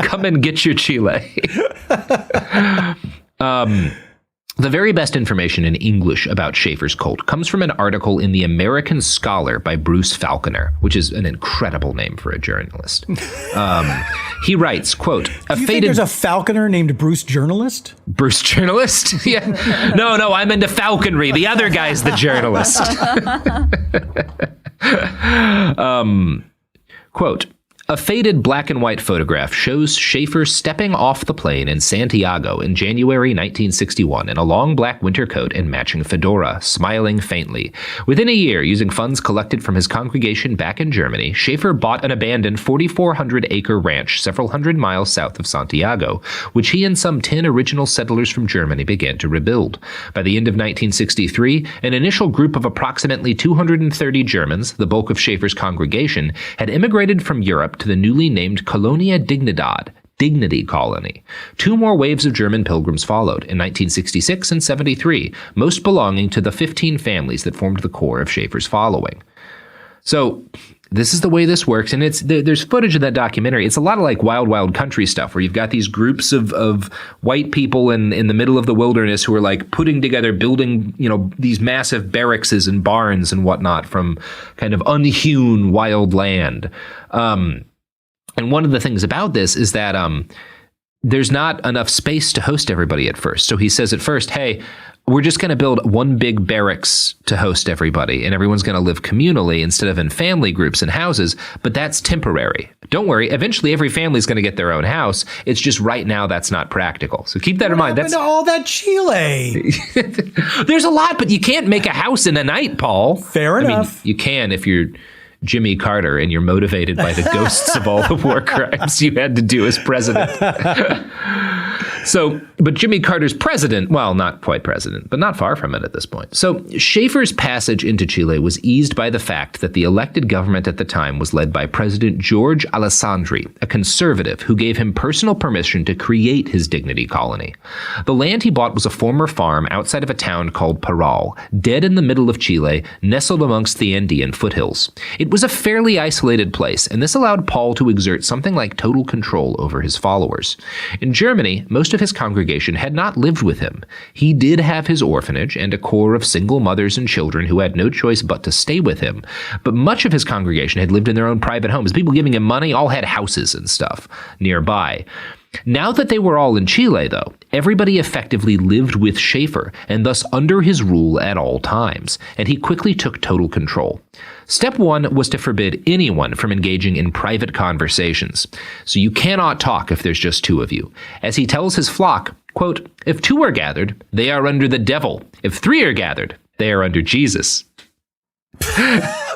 Come and get your Chile. The very best information in English about Schäfer's cult comes from an article in The American Scholar by Bruce Falconer, which is an incredible name for a journalist. He writes, quote, Do you think there's a Falconer named Bruce Journalist? Bruce Journalist? Yeah. No, I'm into falconry. The other guy's the journalist. Quote, a faded black and white photograph shows Schäfer stepping off the plane in Santiago in January 1961 in a long black winter coat and matching fedora, smiling faintly. Within a year, using funds collected from his congregation back in Germany, Schäfer bought an abandoned 4,400-acre ranch several hundred miles south of Santiago, which he and some 10 original settlers from Germany began to rebuild. By the end of 1963, an initial group of approximately 230 Germans, the bulk of Schäfer's congregation, had immigrated from Europe to the newly named Colonia Dignidad, Dignity Colony. 2 more waves of German pilgrims followed in 1966 and 73, most belonging to the 15 families that formed the core of Schäfer's following. So this is the way this works, and there's footage of that documentary. It's a lot of like Wild Wild Country stuff, where you've got these groups of white people in the middle of the wilderness who are like putting together, building, these massive barracks and barns and whatnot from kind of unhewn wild land. And one of the things about this is that there's not enough space to host everybody at first. So he says at first, hey, we're just going to build one big barracks to host everybody, and everyone's going to live communally instead of in family groups and houses, but that's temporary. Don't worry, eventually every family's going to get their own house. It's just right now that's not practical. So keep that in mind. That's all that Chile. There's a lot, but you can't make a house in a night, Paul. Fair enough. I mean, you can if you're Jimmy Carter and you're motivated by the ghosts of all the war crimes you had to do as president. But Jimmy Carter's president, well, not quite president, but not far from it at this point. So Schäfer's passage into Chile was eased by the fact that the elected government at the time was led by President George Alessandri, a conservative who gave him personal permission to create his dignity colony. The land he bought was a former farm outside of a town called Parral, dead in the middle of Chile, nestled amongst the Andean foothills. It was a fairly isolated place, and this allowed Paul to exert something like total control over his followers. In Germany, most of his congregation had not lived with him. He did have his orphanage and a core of single mothers and children who had no choice but to stay with him, but much of his congregation had lived in their own private homes. People giving him money all had houses and stuff nearby. Now that they were all in Chile, though, everybody effectively lived with Schäfer and thus under his rule at all times, and he quickly took total control. Step one was to forbid anyone from engaging in private conversations. So you cannot talk if there's just two of you. As he tells his flock, quote, "If two are gathered, they are under the devil. If three are gathered, they are under Jesus."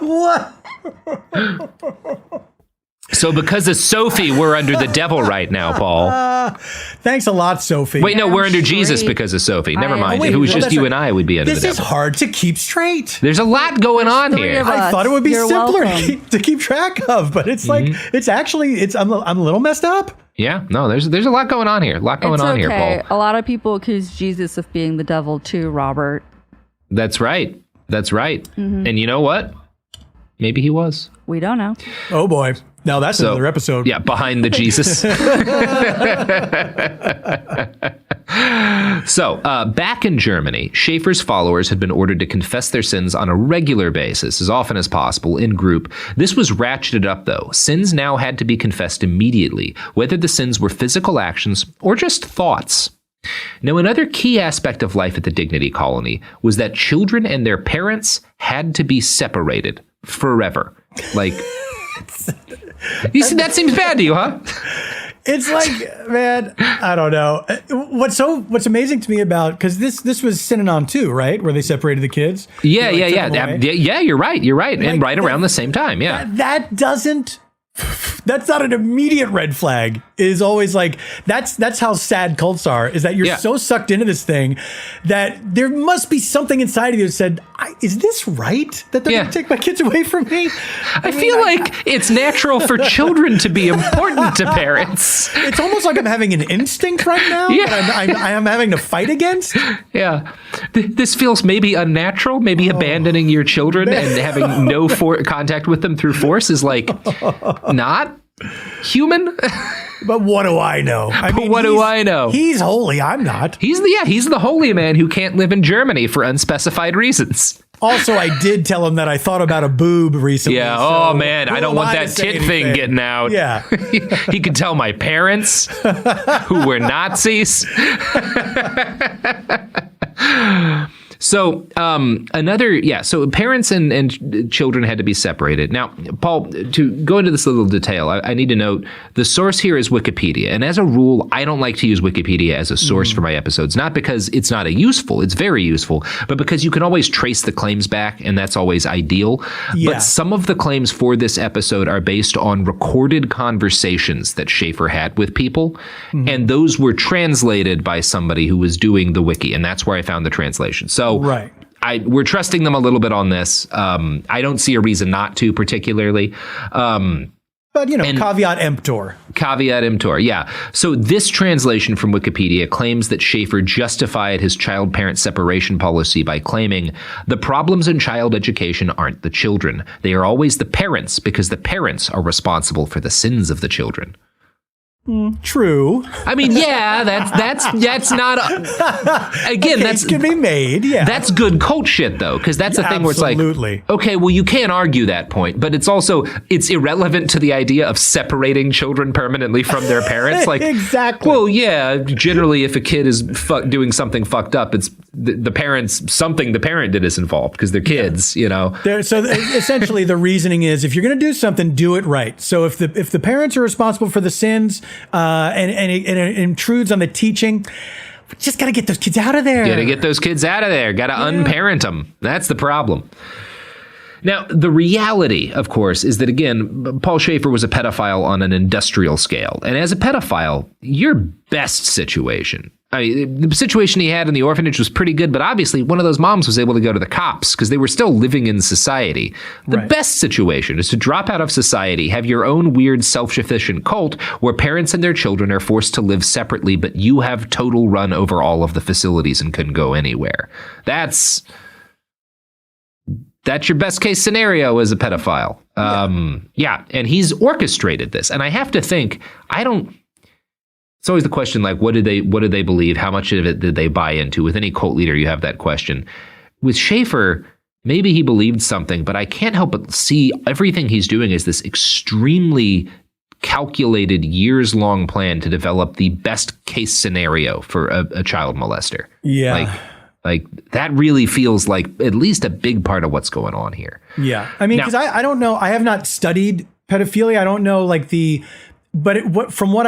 What? So because of Sophie, we're under the devil right now, Paul. Thanks a lot, Sophie. Wait, no, we're under Jesus because of Sophie. Never mind. If it was just you and I, we'd be under the devil. This is hard to keep straight. There's a lot going on here. I thought it would be simpler to keep track of, but it's like, it's actually, I'm a little messed up. Yeah, no, there's a lot going on here. A lot going on here, Paul. A lot of people accuse Jesus of being the devil too, Robert. That's right. That's right. Mm-hmm. And you know what? Maybe he was. We don't know. Oh, boy. Now that's another episode. Yeah, behind the Jesus. So, back in Germany, Schäfer's followers had been ordered to confess their sins on a regular basis, as often as possible, in group. This was ratcheted up, though. Sins now had to be confessed immediately, whether the sins were physical actions or just thoughts. Now, another key aspect of life at the Dignity Colony was that children and their parents had to be separated forever. Like... You see, that seems bad to you, huh? It's like, man, I don't know. What's amazing to me about, because this was Synanon too, right? Where they separated the kids. Yeah. You're right. Like, and right around the same time. Yeah. That's not an immediate red flag. It is always like, that's how sad cults are, is that you're so sucked into this thing that there must be something inside of you that said, is this right? That they're going to take my kids away from me? I feel like it's natural for children to be important to parents. It's almost like I'm having an instinct right now that I'm having to fight against. Yeah. This feels maybe unnatural. Maybe abandoning your children and having no contact with them through force is like not human. But what do I know? What do I know? He's holy. I'm not. He's the holy man who can't live in Germany for unspecified reasons. Also, I did tell him that I thought about a boob recently. Yeah. Oh man, I don't want that tit thing getting out. Yeah. He could tell my parents who were Nazis. So so parents and children had to be separated. Now, Paul, to go into this little detail, I need to note the source here is Wikipedia. And as a rule, I don't like to use Wikipedia as a source for my episodes, not because it's not useful, it's very useful, but because you can always trace the claims back, and that's always ideal. Yeah. But some of the claims for this episode are based on recorded conversations that Schäfer had with people, and those were translated by somebody who was doing the wiki, and that's where I found the translation. So right. We're trusting them a little bit on this. I don't see a reason not to particularly. But, caveat emptor. Caveat emptor, yeah. So this translation from Wikipedia claims that Schäfer justified his child-parent separation policy by claiming the problems in child education aren't the children. They are always the parents, because the parents are responsible for the sins of the children. True. I mean, yeah, that's not again. That's can be made. Yeah, that's good cult shit though, because that's the thing where it's like, okay, well, you can't argue that point, but it's irrelevant to the idea of separating children permanently from their parents. Like, exactly. Well, yeah, generally, if a kid is doing something fucked up, it's the parents. Something the parent did is involved because they're kids. So essentially, the reasoning is if you're going to do something, do it right. So if the parents are responsible for the sins. And it intrudes on the teaching. We just got to get those kids out of there. Got to get those kids out of there. Got to unparent them. That's the problem. Now, the reality, of course, is that, again, Paul Schäfer was a pedophile on an industrial scale. And as a pedophile, your best situation, the situation he had in the orphanage was pretty good, but obviously one of those moms was able to go to the cops because they were still living in society. The best situation is to drop out of society, have your own weird self-sufficient cult where parents and their children are forced to live separately, but you have total run over all of the facilities and couldn't go anywhere. That's your best case scenario as a pedophile. And he's orchestrated this. And I have to think, it's always the question, like, what did they believe? How much of it did they buy into? With any cult leader, you have that question. With Schäfer, maybe he believed something, but I can't help but see everything he's doing as this extremely calculated, years-long plan to develop the best case scenario for a child molester. Yeah. Like that really feels like at least a big part of what's going on here. Yeah. I mean, because I don't know. I have not studied pedophilia. I don't know from what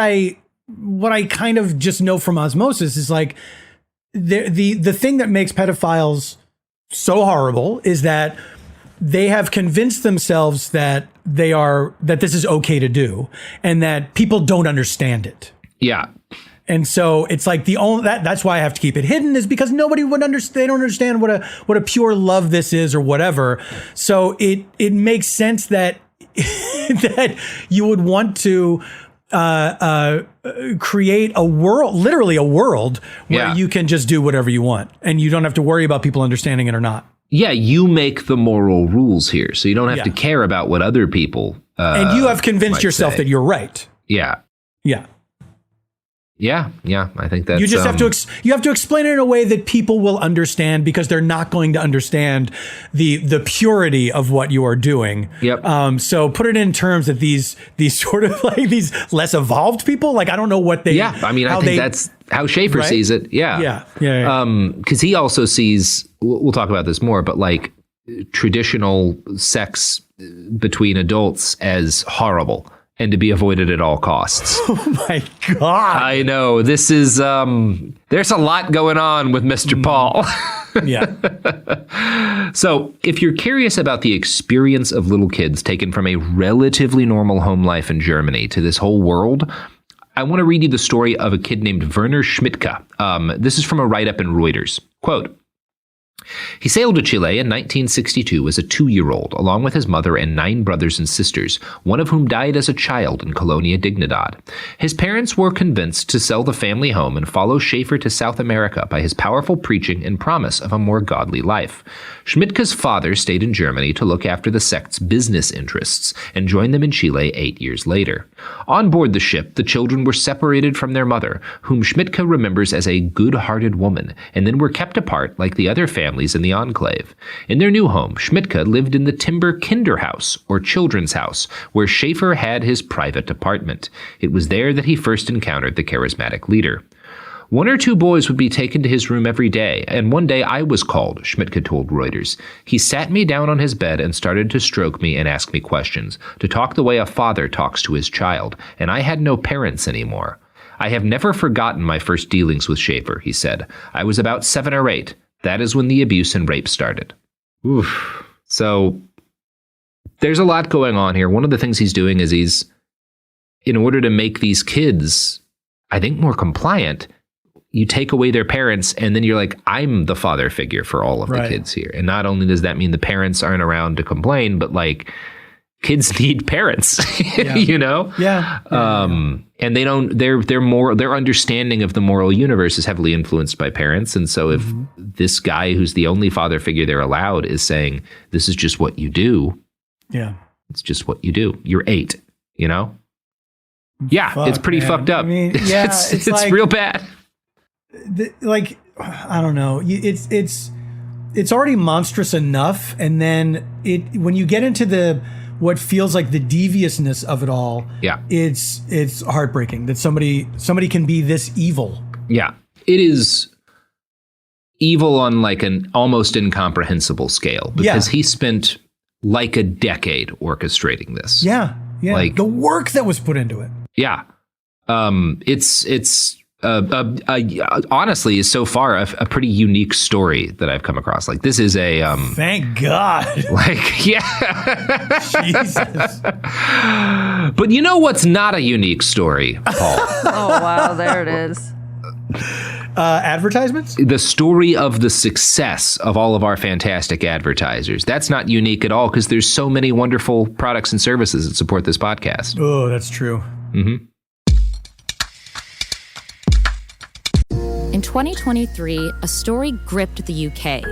I kind of just know from osmosis is like the thing that makes pedophiles so horrible is that they have convinced themselves that that this is okay to do and that people don't understand it. Yeah. And so it's like that's why I have to keep it hidden is because nobody would understand. They don't understand what a pure love this is or whatever. So it makes sense that that you would want to create a world, literally a world where you can just do whatever you want and you don't have to worry about people understanding it or not. Yeah, you make the moral rules here, so you don't have to care about what other people. And you have convinced yourself that you're right. Yeah. Yeah. Yeah. I think that's... You just have to explain it in a way that people will understand because they're not going to understand the purity of what you are doing. Yep. So put it in terms that these sort of like these less evolved people, like I don't know what they... Yeah, I mean, I think that's how Schäfer sees it. Yeah. Because he also sees, we'll talk about this more, but like traditional sex between adults as horrible and to be avoided at all costs. Oh my God. I know. This is, there's a lot going on with Mr. Paul. Yeah. So if you're curious about the experience of little kids taken from a relatively normal home life in Germany to this whole world, I want to read you the story of a kid named Werner Schmidtke. This is from a write-up in Reuters. Quote, he sailed to Chile in 1962 as a 2-year-old, along with his mother and 9 brothers and sisters, one of whom died as a child in Colonia Dignidad. His parents were convinced to sell the family home and follow Schäfer to South America by his powerful preaching and promise of a more godly life. Schmidtke's father stayed in Germany to look after the sect's business interests and joined them in Chile 8 years later. On board the ship, the children were separated from their mother, whom Schmidtke remembers as a good-hearted woman, and then were kept apart like the other families in the enclave. In their new home, Schmidtke lived in the timber Kinderhaus, or children's house, where Schäfer had his private apartment. It was there that he first encountered the charismatic leader. 1 or 2 boys would be taken to his room every day, and one day I was called, Schmidtke told Reuters. He sat me down on his bed and started to stroke me and ask me questions, to talk the way a father talks to his child, and I had no parents anymore. I have never forgotten my first dealings with Schäfer, he said. I was about 7 or 8. That is when the abuse and rape started. Oof. So there's a lot going on here. One of the things he's doing is in order to make these kids, I think, more compliant, you take away their parents and then you're like, I'm the father figure for all of the kids here. And not only does that mean the parents aren't around to complain, but like kids need parents, you know? Yeah. And they don't, their understanding of the moral universe is heavily influenced by parents. And so if this guy who's the only father figure they're allowed is saying, this is just what you do. Yeah. It's just what you do. You're 8, you know? Yeah. It's pretty fucked up. I mean, yeah, it's like, real bad. I don't know. It's already monstrous enough. And then when you get into what feels like the deviousness of it all, it's heartbreaking that somebody can be this evil. Yeah, it is evil on like an almost incomprehensible scale because he spent like a decade orchestrating this. Yeah, like the work that was put into it. Yeah, it's honestly is so far a pretty unique story that I've come across. Like this is a thank God. Like yeah. Jesus. But you know what's not a unique story, Paul? Oh wow, there it is. Advertisements? The story of the success of all of our fantastic advertisers. That's not unique at all because there's so many wonderful products and services that support this podcast. Oh, that's true. Mm-hmm. In 2023, a story gripped the UK,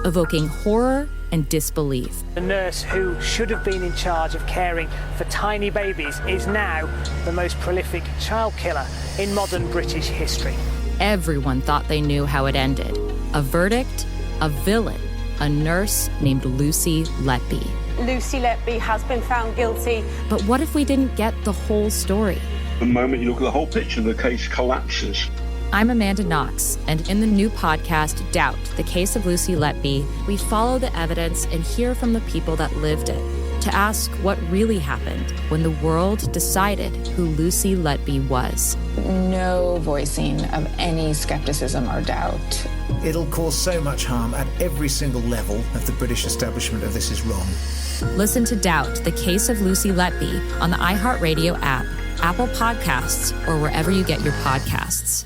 evoking horror and disbelief. The nurse who should have been in charge of caring for tiny babies is now the most prolific child killer in modern British history. Everyone thought they knew how it ended. A verdict, a villain, a nurse named Lucy Letby. Lucy Letby has been found guilty. But what if we didn't get the whole story? The moment you look at the whole picture, the case collapses. I'm Amanda Knox, and in the new podcast, Doubt, the Case of Lucy Letby, we follow the evidence and hear from the people that lived it to ask what really happened when the world decided who Lucy Letby was. No voicing of any skepticism or doubt. It'll cause so much harm at every single level of the British establishment of this is wrong. Listen to Doubt, the Case of Lucy Letby on the iHeartRadio app, Apple Podcasts, or wherever you get your podcasts.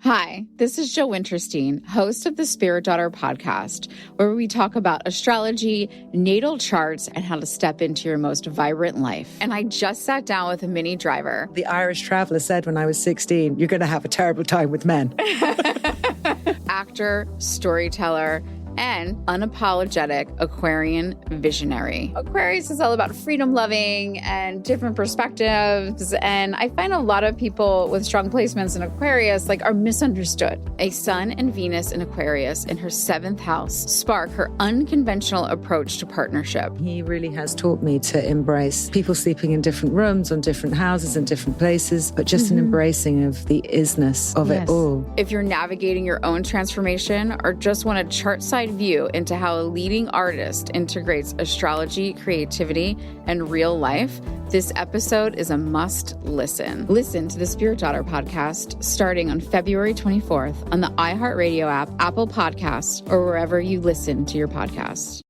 Hi, this is Joe Winterstein, host of the Spirit Daughter podcast, where we talk about astrology, natal charts, and how to step into your most vibrant life. And I just sat down with a Minnie Driver. The Irish traveller said when I was 16, you're going to have a terrible time with men. Actor, storyteller, and unapologetic Aquarian visionary. Aquarius is all about freedom loving and different perspectives. And I find a lot of people with strong placements in Aquarius are misunderstood. A Sun and Venus in Aquarius in her 7th house spark her unconventional approach to partnership. He really has taught me to embrace people sleeping in different rooms, on different houses, in different places, but just an embracing of the isness of it all. If you're navigating your own transformation or just want a chart side view into how a leading artist integrates astrology, creativity, and real life, this episode is a must listen. Listen to the Spirit Daughter podcast starting on February 24th on the iHeartRadio app, Apple Podcasts, or wherever you listen to your podcasts.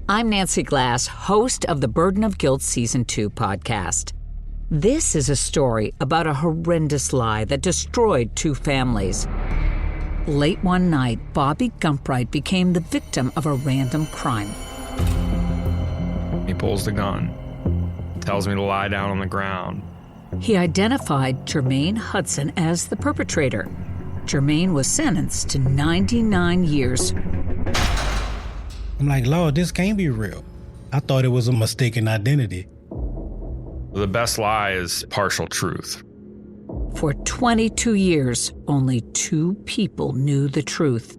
I'm Nancy Glass, host of the Burden of Guilt Season 2 podcast. This is a story about a horrendous lie that destroyed 2 families. Late one night, Bobby Gumpright became the victim of a random crime. He pulls the gun, tells me to lie down on the ground. He identified Jermaine Hudson as the perpetrator. Jermaine was sentenced to 99 years. I'm like, Lord, this can't be real. I thought it was a mistaken identity. The best lie is partial truth. For 22 years, only 2 people knew the truth,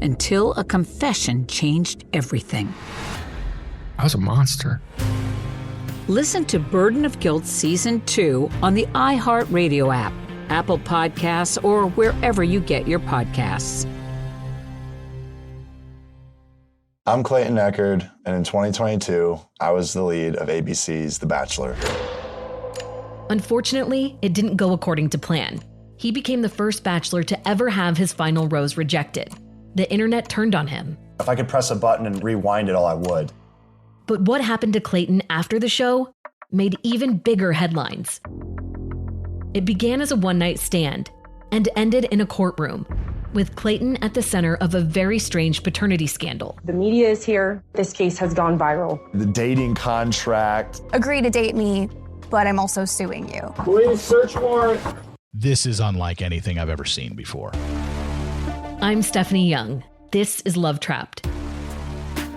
until a confession changed everything. I was a monster. Listen to Burden of Guilt Season 2 on the iHeartRadio app, Apple Podcasts, or wherever you get your podcasts. I'm Clayton Eckerd, and in 2022, I was the lead of ABC's The Bachelor. Unfortunately, it didn't go according to plan. He became the first bachelor to ever have his final rose rejected. The internet turned on him. If I could press a button and rewind it all, I would. But what happened to Clayton after the show made even bigger headlines. It began as a one-night stand and ended in a courtroom, with Clayton at the center of a very strange paternity scandal. The media is here. This case has gone viral. The dating contract. Agree to date me, but I'm also suing you. Please search warrant. This is unlike anything I've ever seen before. I'm Stephanie Young. This is Love Trapped.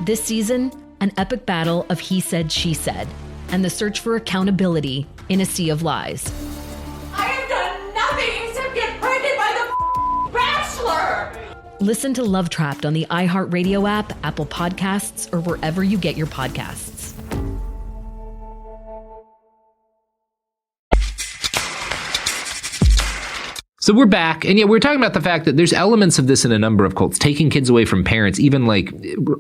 This season, an epic battle of he said, she said, and the search for accountability in a sea of lies. I have done nothing except get pregnant by the Bachelor! Listen to Love Trapped on the iHeartRadio app, Apple Podcasts, or wherever you get your podcasts. So we're back, and we're talking about the fact that there's elements of this in a number of cults, taking kids away from parents. Even like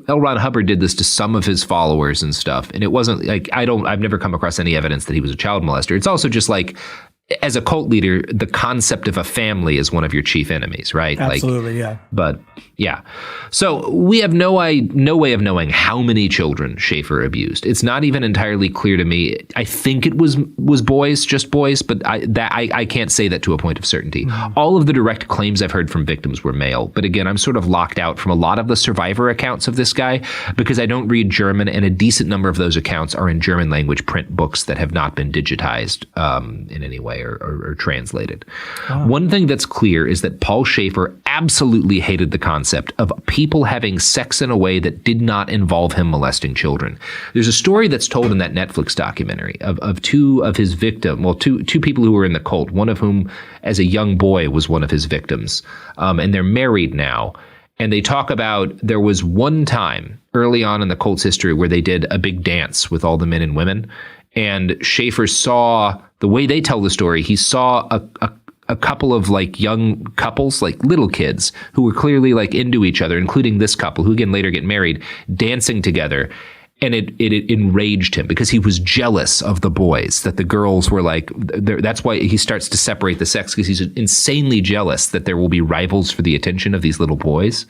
L. Ron Hubbard did this to some of his followers and stuff. And it wasn't like I've never come across any evidence that he was a child molester. It's also just like as a cult leader, the concept of a family is one of your chief enemies, right? Absolutely, yeah. But yeah. So we have no way of knowing how many children Schäfer abused. It's not even entirely clear to me. I think it was boys, just boys, but I can't say that to a point of certainty. All of the direct claims I've heard from victims were male. But again, I'm sort of locked out from a lot of the survivor accounts of this guy because I don't read German, and a decent number of those accounts are in German language print books that have not been digitized in any way or translated. One thing that's clear is that Paul Schäfer absolutely hated the concept of people having sex in a way that did not involve him molesting children. There's a story that's told in that Netflix documentary of two of his victims, two people who were in the cult, one of whom as a young boy was one of his victims, and they're married now. And they talk about there was one time early on in the cult's history where they did a big dance with all the men and women. And Schäfer saw, the way they tell the story, he saw a couple of like young couples, like little kids who were clearly like into each other, including this couple who again later get married, dancing together. And it enraged him because he was jealous of the boys, that the girls were like, that's why he starts to separate the sex, because he's insanely jealous that there will be rivals for the attention of these little boys.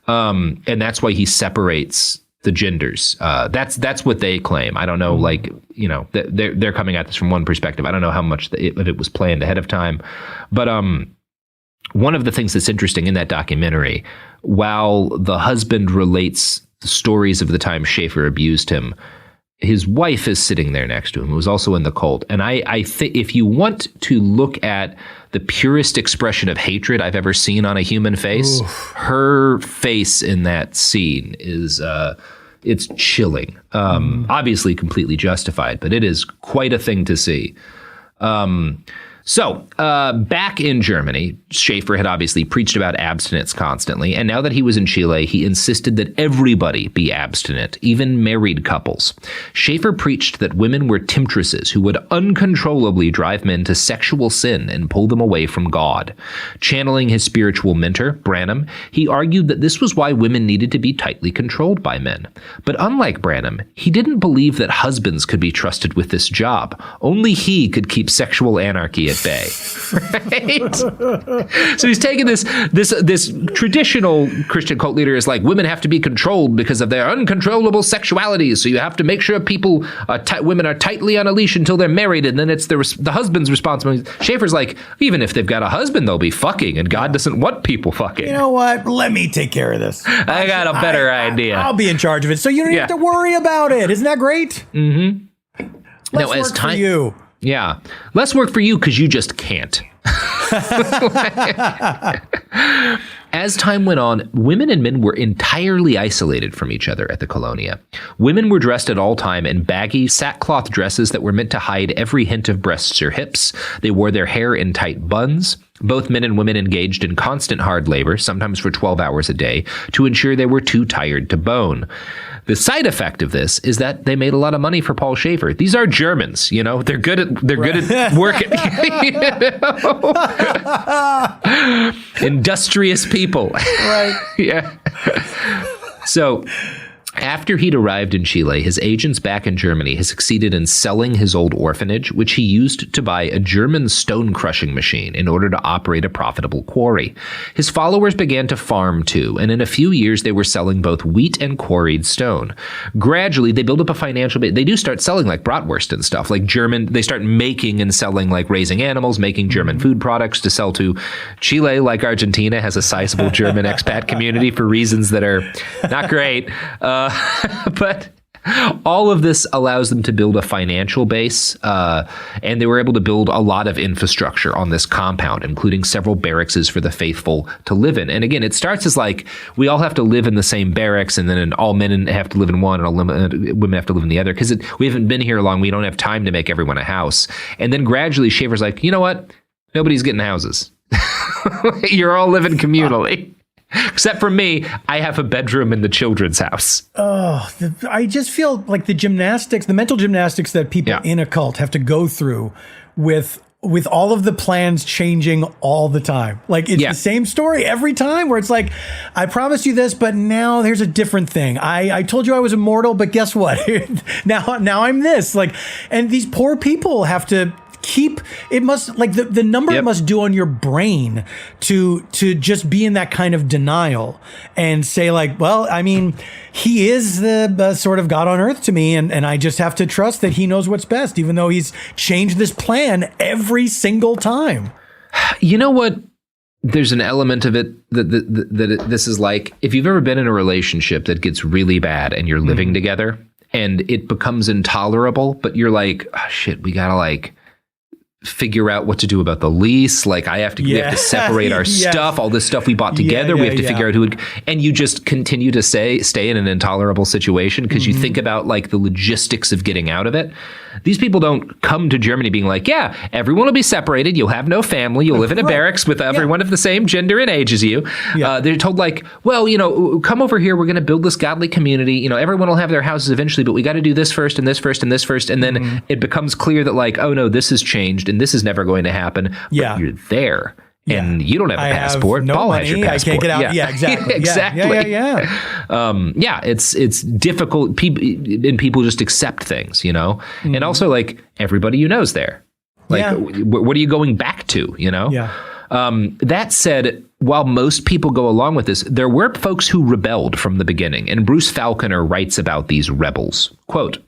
And that's why he separates the genders. That's what they claim. I don't know, like, you know, they're coming at this from one perspective. I don't know how much of it was planned ahead of time. But one of the things that's interesting in that documentary, while the husband relates the stories of the time Schäfer abused him, his wife is sitting there next to him, who was also in the cult. And I think if you want to look at the purest expression of hatred I've ever seen on a human face, her face in that scene is it's chilling. Obviously completely justified, but it is quite a thing to see. So back in Germany, Schäfer had obviously preached about abstinence constantly. And now that he was in Chile, he insisted that everybody be abstinent, even married couples. Schäfer preached that women were temptresses who would uncontrollably drive men to sexual sin and pull them away from God. Channeling his spiritual mentor, Branham, he argued that this was why women needed to be tightly controlled by men. But unlike Branham, he didn't believe that husbands could be trusted with this job. Only he could keep sexual anarchy at bay. Right? So he's taking this traditional Christian cult leader is like, women have to be controlled because of their uncontrollable sexualities. So you have to make sure women are tightly on a leash until they're married, and then it's the husband's responsibility. Schäfer's like, even if they've got a husband, they'll be fucking, and God doesn't want people fucking. You know what? Let me take care of this. I got a better idea. I'll be in charge of it, so you don't have to worry about it. Isn't that great? Mm-hmm. Let's work for you. Yeah. Less work for you because you just can't. As time went on, women and men were entirely isolated from each other at the Colonia. Women were dressed at all time in baggy sackcloth dresses that were meant to hide every hint of breasts or hips. They wore their hair in tight buns. Both men and women engaged in constant hard labor, sometimes for 12 hours a day, to ensure they were too tired to bone. The side effect of this is that they made a lot of money for Paul Schäfer. These are Germans, you know. They're good at working. Industrious people. Right. Yeah. So after he'd arrived in Chile, his agents back in Germany had succeeded in selling his old orphanage, which he used to buy a German stone crushing machine in order to operate a profitable quarry. His followers began to farm too, and in a few years they were selling both wheat and quarried stone. Gradually, they build up a financial base. They do start selling like bratwurst and stuff, like they start making and selling, like raising animals, making German food products to sell to Chile, like Argentina, has a sizable German expat community for reasons that are not great. But all of this allows them to build a financial base, and they were able to build a lot of infrastructure on this compound, including several barracks for the faithful to live in. And again, it starts as like, we all have to live in the same barracks, and then all men have to live in one, and all women have to live in the other, because we haven't been here long. We don't have time to make everyone a house. And then gradually, Schäfer's like, you know what? Nobody's getting houses. You're all living communally. Except for me, I have a bedroom in the children's house. Oh, I just feel like the mental gymnastics that people in a cult have to go through with all of the plans changing all the time. Like it's the same story every time, where it's like, I promised you this, but now there's a different thing. I told you I was immortal, but guess what? now I'm this. Like, and these poor people have to keep, it must, like the number it must do on your brain to just be in that kind of denial and say like, well, I mean, he is the sort of God on earth to me, and I just have to trust that he knows what's best, even though he's changed this plan every single time. You know what? There's an element of it that this is like, if you've ever been in a relationship that gets really bad and you're living together and it becomes intolerable, but you're like, oh, shit, we gotta like figure out what to do about the lease. Like we have to separate our stuff, all this stuff we bought together. We have to figure out who would, and you just continue to stay in an intolerable situation because you think about like the logistics of getting out of it. These people don't come to Germany being like, yeah, everyone will be separated. You'll have no family. You'll live in a barracks with everyone of the same gender and age as you. They're told like, well, come over here. We're going to build this godly community. Everyone will have their houses eventually, but we got to do this first and this first and this first. And then it becomes clear that like, oh no, this has changed and this is never going to happen. But you're there. And you don't have a passport. Paul has your passport. I can't get out. Yeah, exactly. Exactly. Yeah. It's difficult. People just accept things, and also like everybody you know's there. Like, what are you going back to? That said, while most people go along with this, there were folks who rebelled from the beginning, and Bruce Falconer writes about these rebels. Quote,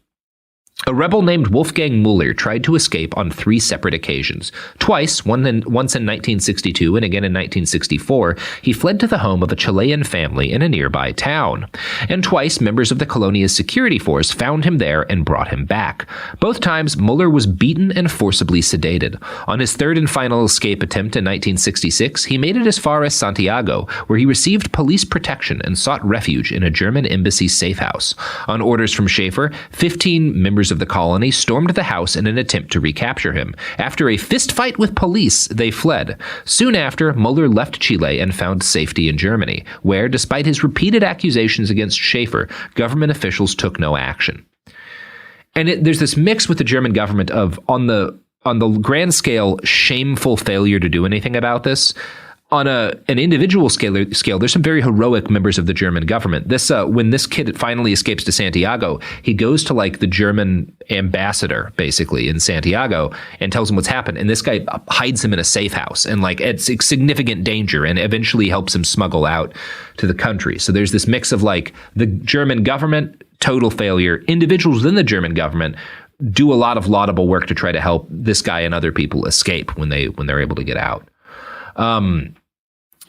a rebel named Wolfgang Müller tried to escape on 3 separate occasions. Twice, once in 1962 and again in 1964, he fled to the home of a Chilean family in a nearby town. And twice, members of the Colonia's security force found him there and brought him back. Both times, Müller was beaten and forcibly sedated. On his third and final escape attempt in 1966, he made it as far as Santiago, where he received police protection and sought refuge in a German embassy safe house. On orders from Schäfer, 15 members of the colony stormed the house in an attempt to recapture him. After a fistfight with police, they fled. Soon after, Müller left Chile and found safety in Germany, where, despite his repeated accusations against Schäfer, government officials took no action. And there's this mix with the German government of, on the grand scale, shameful failure to do anything about this. On an individual scale, there's some very heroic members of the German government. When this kid finally escapes to Santiago, he goes to like the German ambassador, basically, in Santiago and tells him what's happened. And this guy hides him in a safe house and like it's significant danger and eventually helps him smuggle out to the country. So there's this mix of like the German government, total failure. Individuals within the German government do a lot of laudable work to try to help this guy and other people escape when they're able to get out.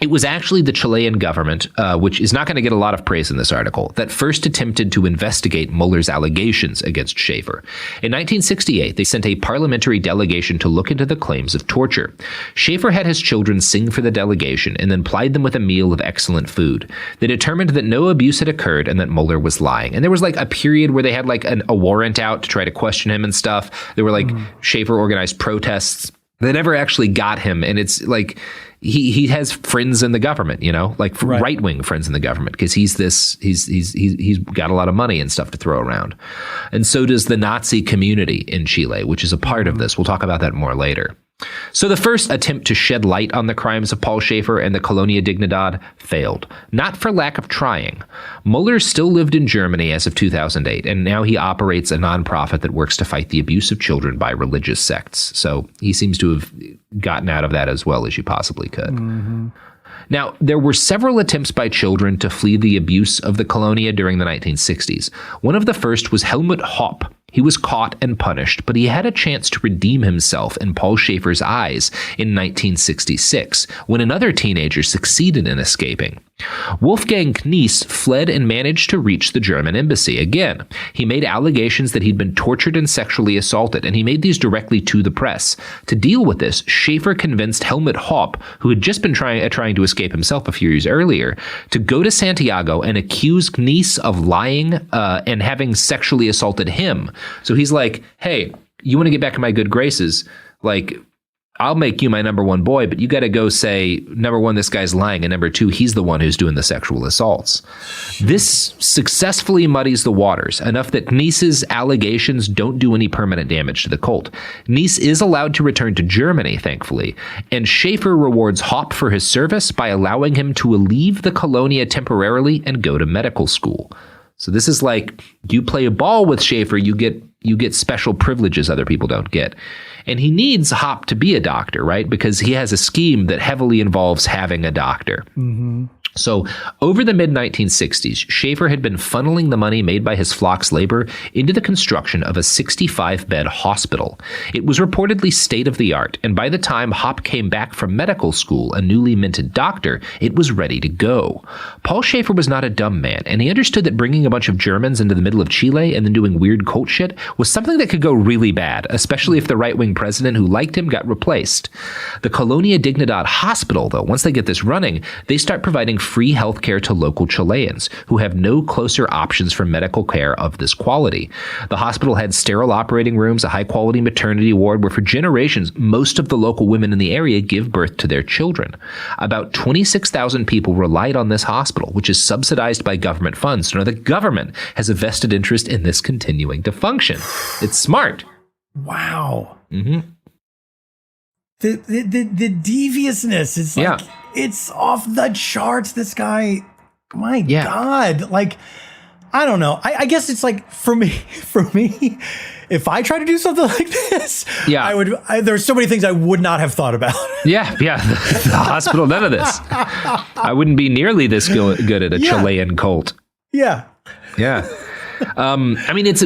It was actually the Chilean government, which is not going to get a lot of praise in this article, that first attempted to investigate Müller's allegations against Schäfer. In 1968, they sent a parliamentary delegation to look into the claims of torture. Schäfer had his children sing for the delegation and then plied them with a meal of excellent food. They determined that no abuse had occurred and that Müller was lying. And there was like a period where they had like a warrant out to try to question him and stuff. There were like Schäfer organized protests. They never actually got him. And it's like, he has friends in the government, like right-wing friends in the government, because he's got a lot of money and stuff to throw around. And so does the Nazi community in Chile, which is a part of this. We'll talk about that more later. So the first attempt to shed light on the crimes of Paul Schäfer and the Colonia Dignidad failed, not for lack of trying. Müller still lived in Germany as of 2008, and now he operates a nonprofit that works to fight the abuse of children by religious sects. So he seems to have gotten out of that as well as you possibly could. Mm-hmm. Now, there were several attempts by children to flee the abuse of the Colonia during the 1960s. One of the first was Helmut Hopp. He was caught and punished, but he had a chance to redeem himself in Paul Schäfer's eyes in 1966, when another teenager succeeded in escaping. Wolfgang Knies fled and managed to reach the German embassy again. He made allegations that he'd been tortured and sexually assaulted, and he made these directly to the press. To deal with this, Schäfer convinced Helmut Hopp, who had just been trying to escape himself a few years earlier, to go to Santiago and accuse Knies of lying and having sexually assaulted him. So he's like, hey, you want to get back in my good graces? Like, I'll make you my number one boy, but you got to go say, number one, this guy's lying, and number two, he's the one who's doing the sexual assaults. This successfully muddies the waters, enough that Knies's allegations don't do any permanent damage to the cult. Knies is allowed to return to Germany, thankfully, and Schäfer rewards Hopp for his service by allowing him to leave the Colonia temporarily and go to medical school. So this is like, you play a ball with Schäfer, you get you get special privileges other people don't get. And he needs Hop to be a doctor, right? Because he has a scheme that heavily involves having a doctor. Mm-hmm. So over the mid-1960s, Schäfer had been funneling the money made by his flock's labor into the construction of a 65-bed hospital. It was reportedly state-of-the-art, and by the time Hop came back from medical school, a newly minted doctor, it was ready to go. Paul Schäfer was not a dumb man, and he understood that bringing a bunch of Germans into the middle of Chile and then doing weird cult shit was something that could go really bad, especially if the right-wing president who liked him got replaced. The Colonia Dignidad Hospital, though, once they get this running, they start providing free health care to local Chileans who have no closer options for medical care of this quality. The hospital had sterile operating rooms, a high-quality maternity ward where for generations most of the local women in the area give birth to their children. About 26,000 people relied on this hospital, which is subsidized by government funds. So now the government has a vested interest in this continuing to function. It's smart. Wow. Mm-hmm. The deviousness is like, it's off the charts. This guy, my God, like, I don't know. I guess it's like for me, if I try to do something like this, there's so many things I would not have thought about. The hospital, none of this. I wouldn't be nearly this good at a Chilean cult. Yeah. I mean, it's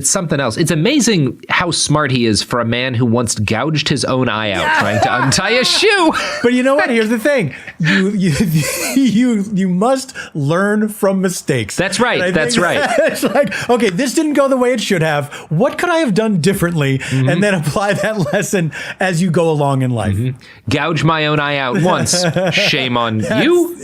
something else. It's amazing how smart he is for a man who once gouged his own eye out trying to untie a shoe. But you know what? Here's the thing. You must learn from mistakes. That's right. That's right. It's like, okay, this didn't go the way it should have. What could I have done differently? Mm-hmm. And then apply that lesson as you go along in life. Mm-hmm. Gouge my own eye out once. Shame on you.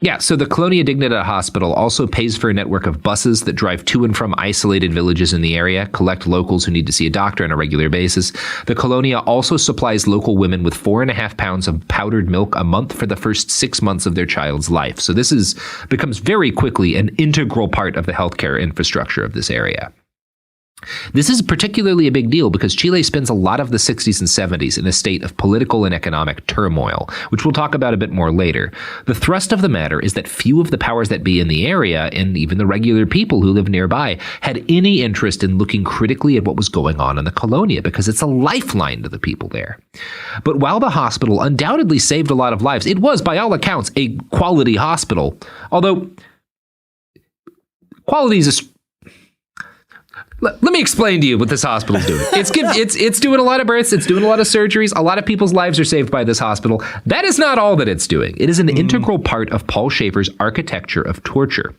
Yeah, so the Colonia Dignidad Hospital also pays for a network of buses that drive to and from isolated villages in the area, collect locals who need to see a doctor on a regular basis. The Colonia also supplies local women with 4.5 pounds of powdered milk a month for the first 6 months of their child's life. So this becomes very quickly an integral part of the healthcare infrastructure of this area. This is particularly a big deal because Chile spends a lot of the 60s and 70s in a state of political and economic turmoil, which we'll talk about a bit more later. The thrust of the matter is that few of the powers that be in the area, and even the regular people who live nearby, had any interest in looking critically at what was going on in the Colonia because it's a lifeline to the people there. But while the hospital undoubtedly saved a lot of lives, it was, by all accounts, a quality hospital. Although, quality is let me explain to you what this hospital's doing. It's doing a lot of births. It's doing a lot of surgeries. A lot of people's lives are saved by this hospital. That is not all that it's doing. It is an integral part of Paul Schäfer's architecture of torture.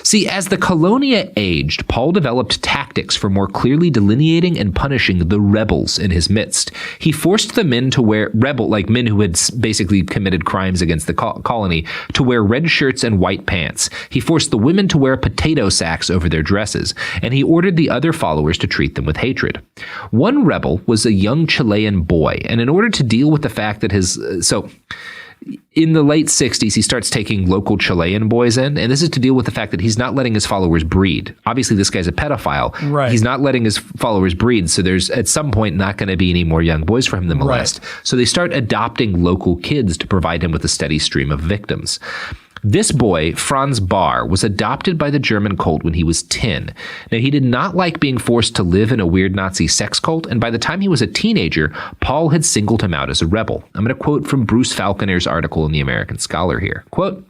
See, as the Colonia aged, Paul developed tactics for more clearly delineating and punishing the rebels in his midst. He forced the men to wear men who had basically committed crimes against the colony to wear red shirts and white pants. He forced the women to wear potato sacks over their dresses, and he ordered the other followers to treat them with hatred. One rebel was a young Chilean boy, and in order to deal with the fact that in the late 60s, he starts taking local Chilean boys in, and this is to deal with the fact that he's not letting his followers breed. Obviously, this guy's a pedophile. Right. He's not letting his followers breed, so there's at some point not going to be any more young boys for him to molest. Right. So they start adopting local kids to provide him with a steady stream of victims. This boy, Franz Bahr, was adopted by the German cult when he was 10. Now, he did not like being forced to live in a weird Nazi sex cult, and by the time he was a teenager, Paul had singled him out as a rebel. I'm going to quote from Bruce Falconer's article in The American Scholar here. Quote,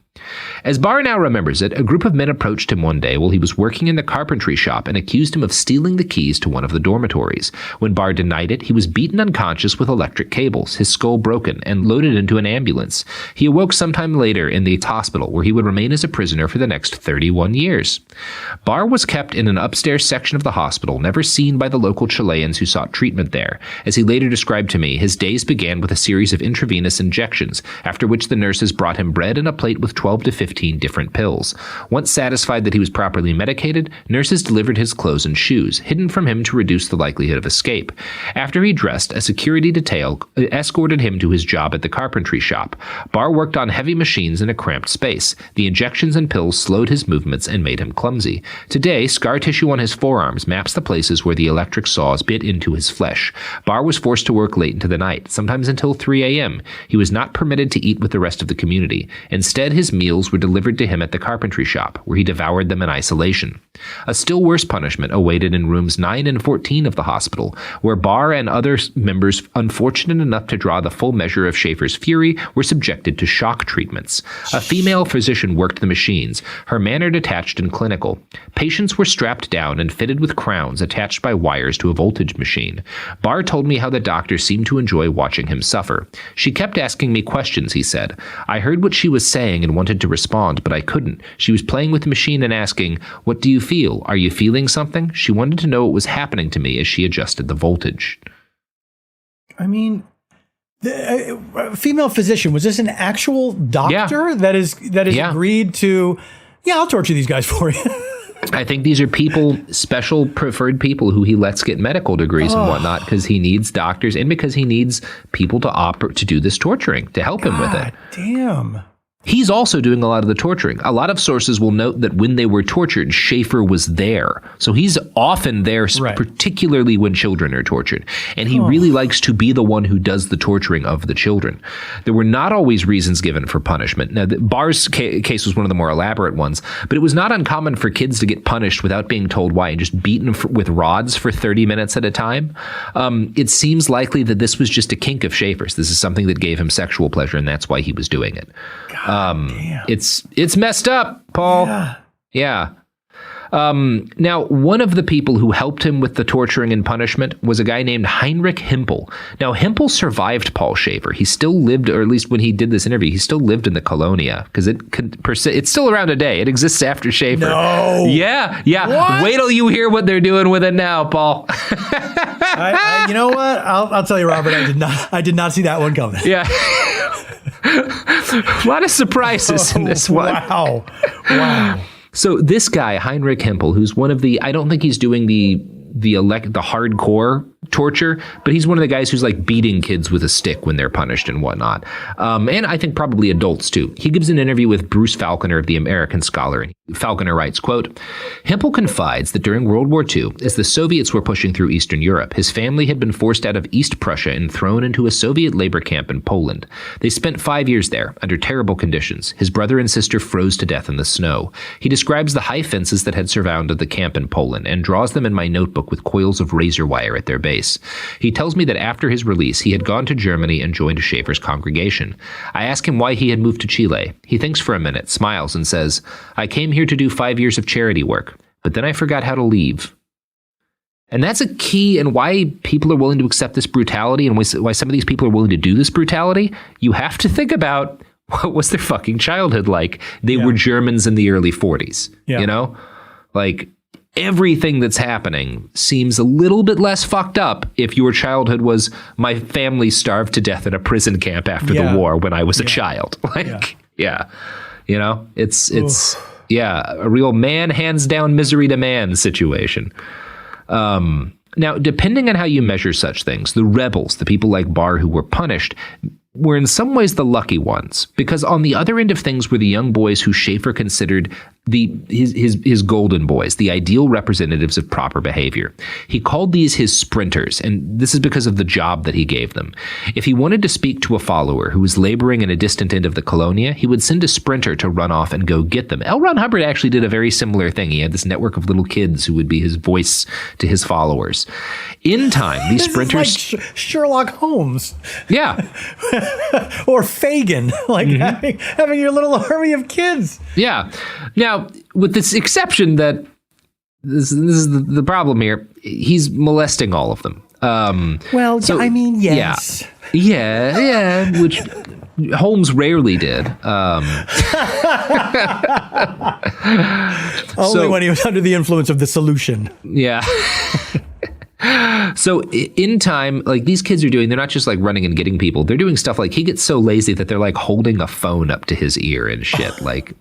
"As Bahr now remembers it, a group of men approached him one day while he was working in the carpentry shop and accused him of stealing the keys to one of the dormitories. When Bahr denied it, he was beaten unconscious with electric cables, his skull broken, and loaded into an ambulance. He awoke sometime later in the hospital, where he would remain as a prisoner for the next 31 years. Bahr was kept in an upstairs section of the hospital, never seen by the local Chileans who sought treatment there. As he later described to me, his days began with a series of intravenous injections, after which the nurses brought him bread and a plate with 12 to 15 different pills. Once satisfied that he was properly medicated, nurses delivered his clothes and shoes, hidden from him to reduce the likelihood of escape. After he dressed, a security detail escorted him to his job at the carpentry shop. Bahr worked on heavy machines in a cramped space. The injections and pills slowed his movements and made him clumsy. Today, scar tissue on his forearms maps the places where the electric saws bit into his flesh. Bahr was forced to work late into the night, sometimes until 3 a.m. He was not permitted to eat with the rest of the community. Instead, his his meals were delivered to him at the carpentry shop, where he devoured them in isolation. A still worse punishment awaited in rooms 9 and 14 of the hospital, where Barr and other members unfortunate enough to draw the full measure of Schäfer's fury were subjected to shock treatments. A female physician worked the machines, her manner detached and clinical. Patients were strapped down and fitted with crowns attached by wires to a voltage machine. Barr told me how the doctor seemed to enjoy watching him suffer. She kept asking me questions, he said. I heard what she was saying and wanted to respond, but I couldn't. She was playing with the machine and asking, "What do you feel? Are you feeling something?" She wanted to know what was happening to me as she adjusted the voltage. I mean, the female physician, was this an actual doctor that is agreed to, I'll torture these guys for you? I think these are people, special preferred people who he lets get medical degrees and whatnot because he needs doctors and because he needs people to do this torturing, to help him with it. Damn. He's also doing a lot of the torturing. A lot of sources will note that when they were tortured, Schäfer was there. So he's often there, particularly when children are tortured. And he really likes to be the one who does the torturing of the children. There were not always reasons given for punishment. Now, Barr's case was one of the more elaborate ones, but it was not uncommon for kids to get punished without being told why and just beaten with rods for 30 minutes at a time. It seems likely that this was just a kink of Schäfer's. This is something that gave him sexual pleasure, and that's why he was doing it. It's messed up, Paul. Yeah. Now, one of the people who helped him with the torturing and punishment was a guy named Heinrich Himpel. Now, Himpel survived Paul Schäfer. He still lived, or at least when he did this interview, he still lived in the Colonia because it's still around today. It exists after Schäfer. No. Yeah. What? Wait till you hear what they're doing with it now, Paul. You know what? I'll tell you, Robert. I did not see that one coming. Yeah. A lot of surprises in this one. Wow. So this guy, Heinrich Himpel, who's one of the, I don't think he's doing the hardcore torture, but he's one of the guys who's like beating kids with a stick when they're punished and whatnot. And I think probably adults too. He gives an interview with Bruce Falconer of the American Scholar. And Falconer writes, quote, Himpel confides that during World War II, as the Soviets were pushing through Eastern Europe, his family had been forced out of East Prussia and thrown into a Soviet labor camp in Poland. They spent 5 years there under terrible conditions. His brother and sister froze to death in the snow. He describes the high fences that had surrounded the camp in Poland and draws them in my notebook with coils of razor wire at their base. He tells me that after his release, he had gone to Germany and joined Schäfer's congregation. I ask him why he had moved to Chile. He thinks for a minute, smiles, and says, I came here to do 5 years of charity work, but then I forgot how to leave. And that's a key in why people are willing to accept this brutality and why some of these people are willing to do this brutality. You have to think about what was their fucking childhood like. They were Germans in the early 40s, you know? Like, everything that's happening seems a little bit less fucked up if your childhood was, my family starved to death in a prison camp after the war when I was a child. Like, you know, it's a real man hands down misery to man situation. Now, depending on how you measure such things, the rebels, the people like Barr who were punished, were in some ways the lucky ones, because on the other end of things were the young boys who Schäfer considered his golden boys, the ideal representatives of proper behavior. He called these his sprinters, and this is because of the job that he gave them. If he wanted to speak to a follower who was laboring in a distant end of the Colonia, he would send a sprinter to run off and go get them. L. Ron Hubbard actually did a very similar thing. He had this network of little kids who would be his voice to his followers. In time, these sprinters... Is like Sherlock Holmes. Yeah. Or Fagin, like having your little army of kids. Yeah. Now, with this exception that this is the problem here, he's molesting all of them. I mean, yes. Yeah, which Holmes rarely did. Only when he was under the influence of the solution. Yeah. So in time, like these kids are doing, they're not just like running and getting people. They're doing stuff like he gets so lazy that they're like holding a phone up to his ear and shit. Like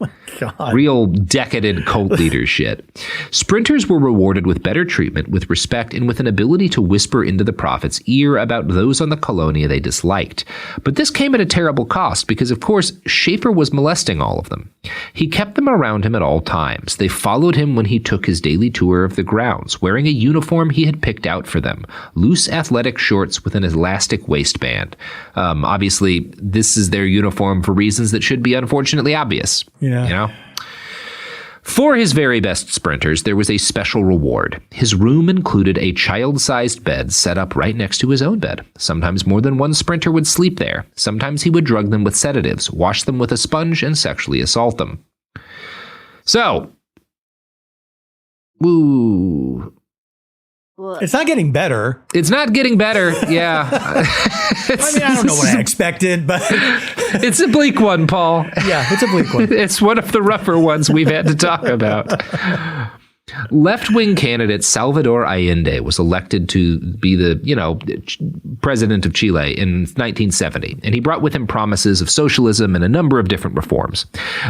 real decadent cult leader shit. Sprinters were rewarded with better treatment, with respect, and with an ability to whisper into the prophet's ear about those on the Colonia they disliked. But this came at a terrible cost because, of course, Schäfer was molesting all of them. He kept them around him at all times. They followed him when he took his daily tour of the grounds, wearing a uniform he had picked out out for them. Loose athletic shorts with an elastic waistband. Obviously, this is their uniform for reasons that should be unfortunately obvious. Yeah. You know? For his very best sprinters, there was a special reward. His room included a child-sized bed set up right next to his own bed. Sometimes more than one sprinter would sleep there. Sometimes he would drug them with sedatives, wash them with a sponge, and sexually assault them. So, woo. It's not getting better. It's not getting better, yeah. I don't know what I expected, but... It's a bleak one, Paul. Yeah, it's a bleak one. It's one of the rougher ones we've had to talk about. Left-wing candidate Salvador Allende was elected to be the, president of Chile in 1970, and he brought with him promises of socialism and a number of different reforms.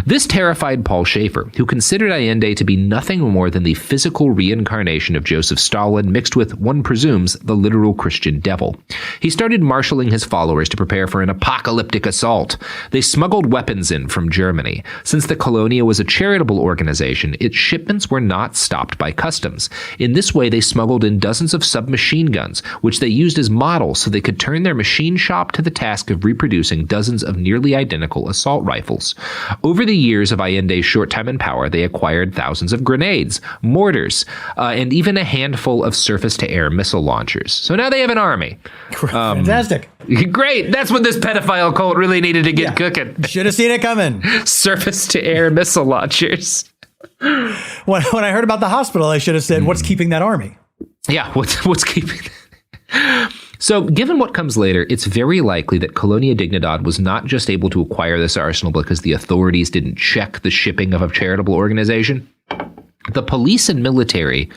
This terrified Paul Schäfer, who considered Allende to be nothing more than the physical reincarnation of Joseph Stalin mixed with, one presumes, the literal Christian devil. He started marshaling his followers to prepare for an apocalyptic assault. They smuggled weapons in from Germany. Since the Colonia was a charitable organization, its shipments were not stopped by customs. In this way, they smuggled in dozens of submachine guns, which they used as models so they could turn their machine shop to the task of reproducing dozens of nearly identical assault rifles. Over the years of Allende's short time in power, they acquired thousands of grenades, mortars, and even a handful of surface-to-air missile launchers. So now they have an army. Fantastic. Great. That's what this pedophile cult really needed to get cooking. Should have seen it coming. Surface-to-air missile launchers. When I heard about the hospital, I should have said, what's keeping that army? Yeah, what's keeping So, given what comes later, it's very likely that Colonia Dignidad was not just able to acquire this arsenal because the authorities didn't check the shipping of a charitable organization. The police and military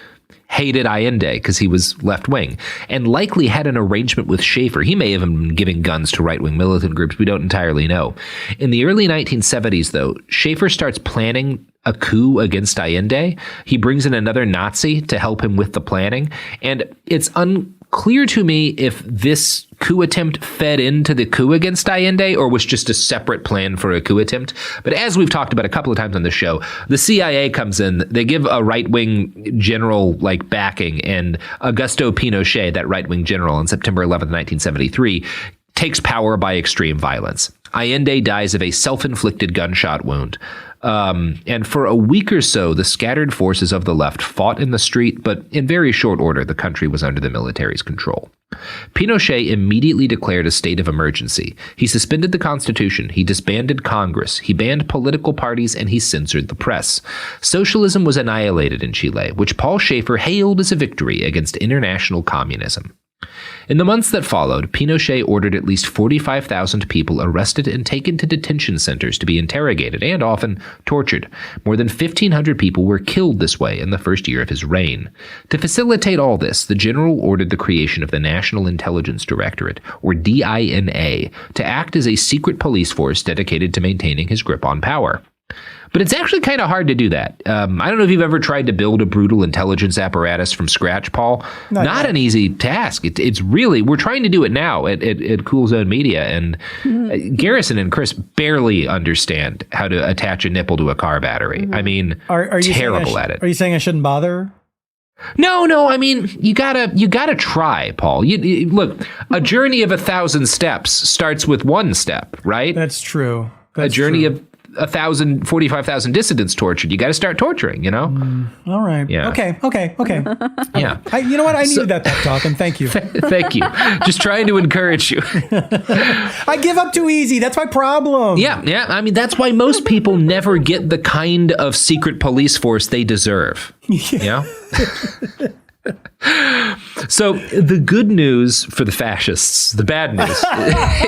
hated Allende because he was left-wing, and likely had an arrangement with Schäfer. He may have been giving guns to right-wing militant groups. We don't entirely know. In the early 1970s, though, Schäfer starts planning a coup against Allende. He brings in another Nazi to help him with the planning, and it's unclear to me if this coup attempt fed into the coup against Allende or was just a separate plan for a coup attempt. But as we've talked about a couple of times on the show, the CIA comes in, they give a right-wing general backing, and Augusto Pinochet, that right-wing general, on September 11th, 1973, takes power by extreme violence. Allende dies of a self-inflicted gunshot wound. And for a week or so, the scattered forces of the left fought in the street, but in very short order, the country was under the military's control. Pinochet immediately declared a state of emergency. He suspended the Constitution, he disbanded Congress, he banned political parties, and he censored the press. Socialism was annihilated in Chile, which Paul Schäfer hailed as a victory against international communism. In the months that followed, Pinochet ordered at least 45,000 people arrested and taken to detention centers to be interrogated and often tortured. More than 1,500 people were killed this way in the first year of his reign. To facilitate all this, the general ordered the creation of the National Intelligence Directorate, or DINA, to act as a secret police force dedicated to maintaining his grip on power. But it's actually kind of hard to do that. I don't know if you've ever tried to build a brutal intelligence apparatus from scratch, Paul. Not an easy task. It's really, we're trying to do it now at Cool Zone Media, and Garrison and Chris barely understand how to attach a nipple to a car battery. I mean, are you terrible at it. Are you saying I shouldn't bother? No. I mean, you gotta try, Paul. You look, a journey of 1,000 steps starts with one step, right? That's true. That's a journey true. of 45,000 dissidents tortured. You got to start torturing, All right. Yeah. Okay. Yeah. You know what? I needed that pep talk, and thank you. Thank you. Just trying to encourage you. I give up too easy. That's my problem. Yeah. I mean, that's why most people never get the kind of secret police force they deserve. Yeah. So the good news for the fascists, the bad news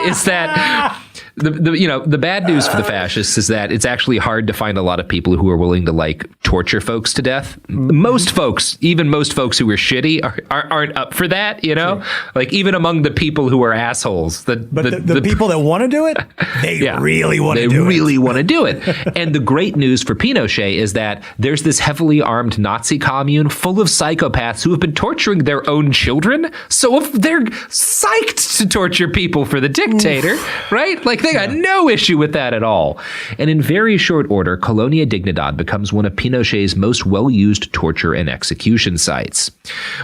is that the bad news for the fascists is that it's actually hard to find a lot of people who are willing to torture folks to death. Most folks, even most folks who are shitty, aren't up for that. Even among the people who are assholes. The people that want to do it, they really want to do it. They really want to do it. And the great news for Pinochet is that there's this heavily armed Nazi commune full of psychopaths who have been torturing their own children. So if they're psyched to torture people for the dictator, right? They got no issue with that at all. And in very short order, Colonia Dignidad becomes one of Pinochet's most well-used torture and execution sites.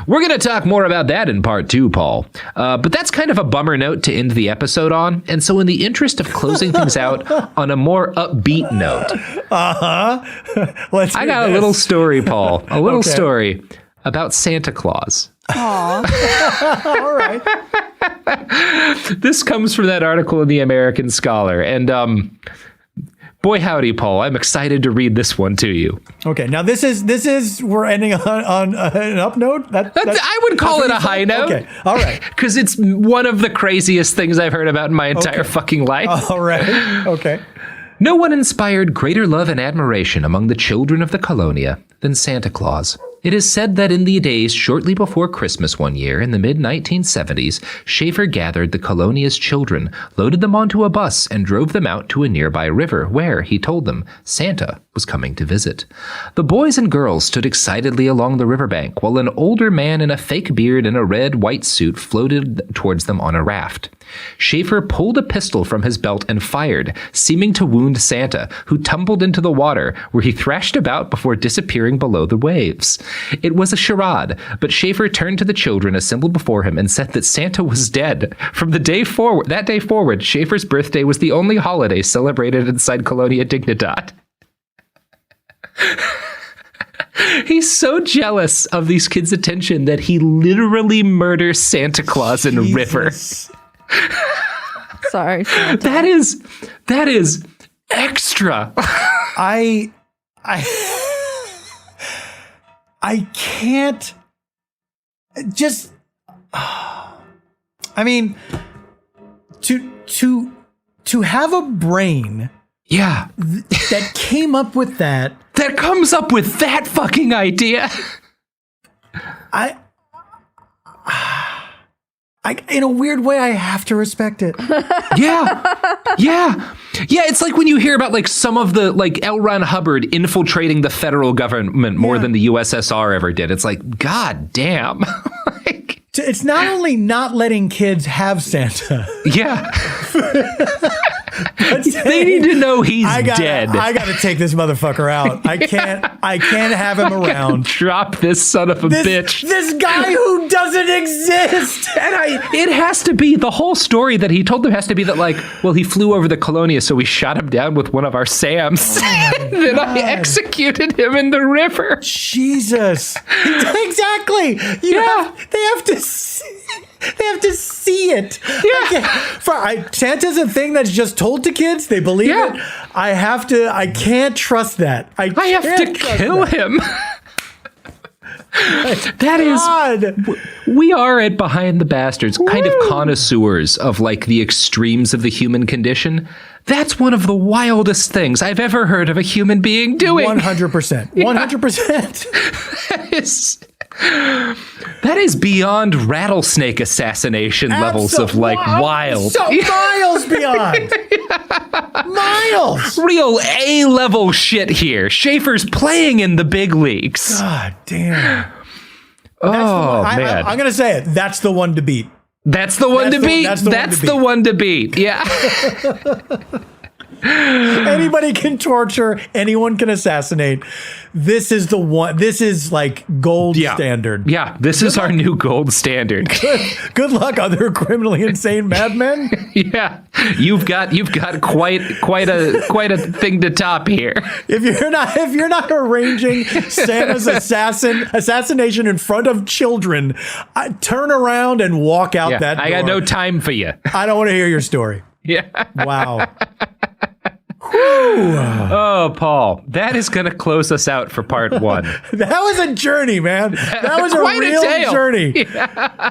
We're going to talk more about that in part 2, Paul. But that's kind of a bummer note to end the episode on. And so in the interest of closing things out on a more upbeat note, I got a little story, Paul. A little story about Santa Claus. Aww. All right. This comes from that article in the American Scholar. And boy, howdy, Paul. I'm excited to read this one to you. Okay. Now, this is we're ending on an up note? I would call it a high note. Okay. All right. Because it's one of the craziest things I've heard about in my entire fucking life. All right. Okay. No one inspired greater love and admiration among the children of the Colonia than Santa Claus. It is said that in the days shortly before Christmas one year in the mid-1970s, Schäfer gathered the Colonia's children, loaded them onto a bus, and drove them out to a nearby river where, he told them, Santa was coming to visit. The boys and girls stood excitedly along the riverbank while an older man in a fake beard and a red-white suit floated towards them on a raft. Schäfer pulled a pistol from his belt and fired, seeming to wound Santa, who tumbled into the water, where he thrashed about before disappearing below the waves. It was a charade, but Schäfer turned to the children assembled before him and said that Santa was dead. From that day forward, Schäfer's birthday was the only holiday celebrated inside Colonia Dignidad. He's so jealous of these kids' attention that he literally murders Santa Claus in a river. Sorry, Santa. That is extra. I can't just. I mean, to have a brain. Yeah. That came up with that. That comes up with that fucking idea. I in a weird way, I have to respect it. Yeah. It's like when you hear about like some of the like L. Ron Hubbard infiltrating the federal government more than the USSR ever did. It's like, God damn. It's not only not letting kids have Santa. Yeah. They need to know he's dead. I got to take this motherfucker out. I can't have him around. Drop this son of a bitch. This guy who doesn't exist. And it has to be, the whole story that he told them has to be that like, well, he flew over the Colonia, so we shot him down with one of our SAMs. Then I executed him in the river. Jesus. Exactly. They have to see it. Yeah. Santa's a thing that's just told to kids. They believe it. I can't trust that. I have to kill him. We are at Behind the Bastards, kind of connoisseurs of like the extremes of the human condition. That's one of the wildest things I've ever heard of a human being doing. 100%. 100%. That is beyond rattlesnake assassination levels of like wild. So miles beyond. Miles. Real A-level shit here. Schäfer's playing in the big leagues. God damn. Man. I'm going to say it. That's the one to beat. That's the one to beat. That's the one to beat. Yeah. Anybody can torture. Anyone can assassinate. This is the one. This is like gold standard. Yeah, this is our new gold standard. Good luck, other criminally insane madmen. Yeah, you've got quite a thing to top here. If you're not arranging Santa's assassination in front of children, turn around and walk out that door. I got no time for you. I don't want to hear your story. Yeah. Wow. Oh, Paul, that is going to close us out for part 1. That was a journey, man. That was a real journey. Yeah.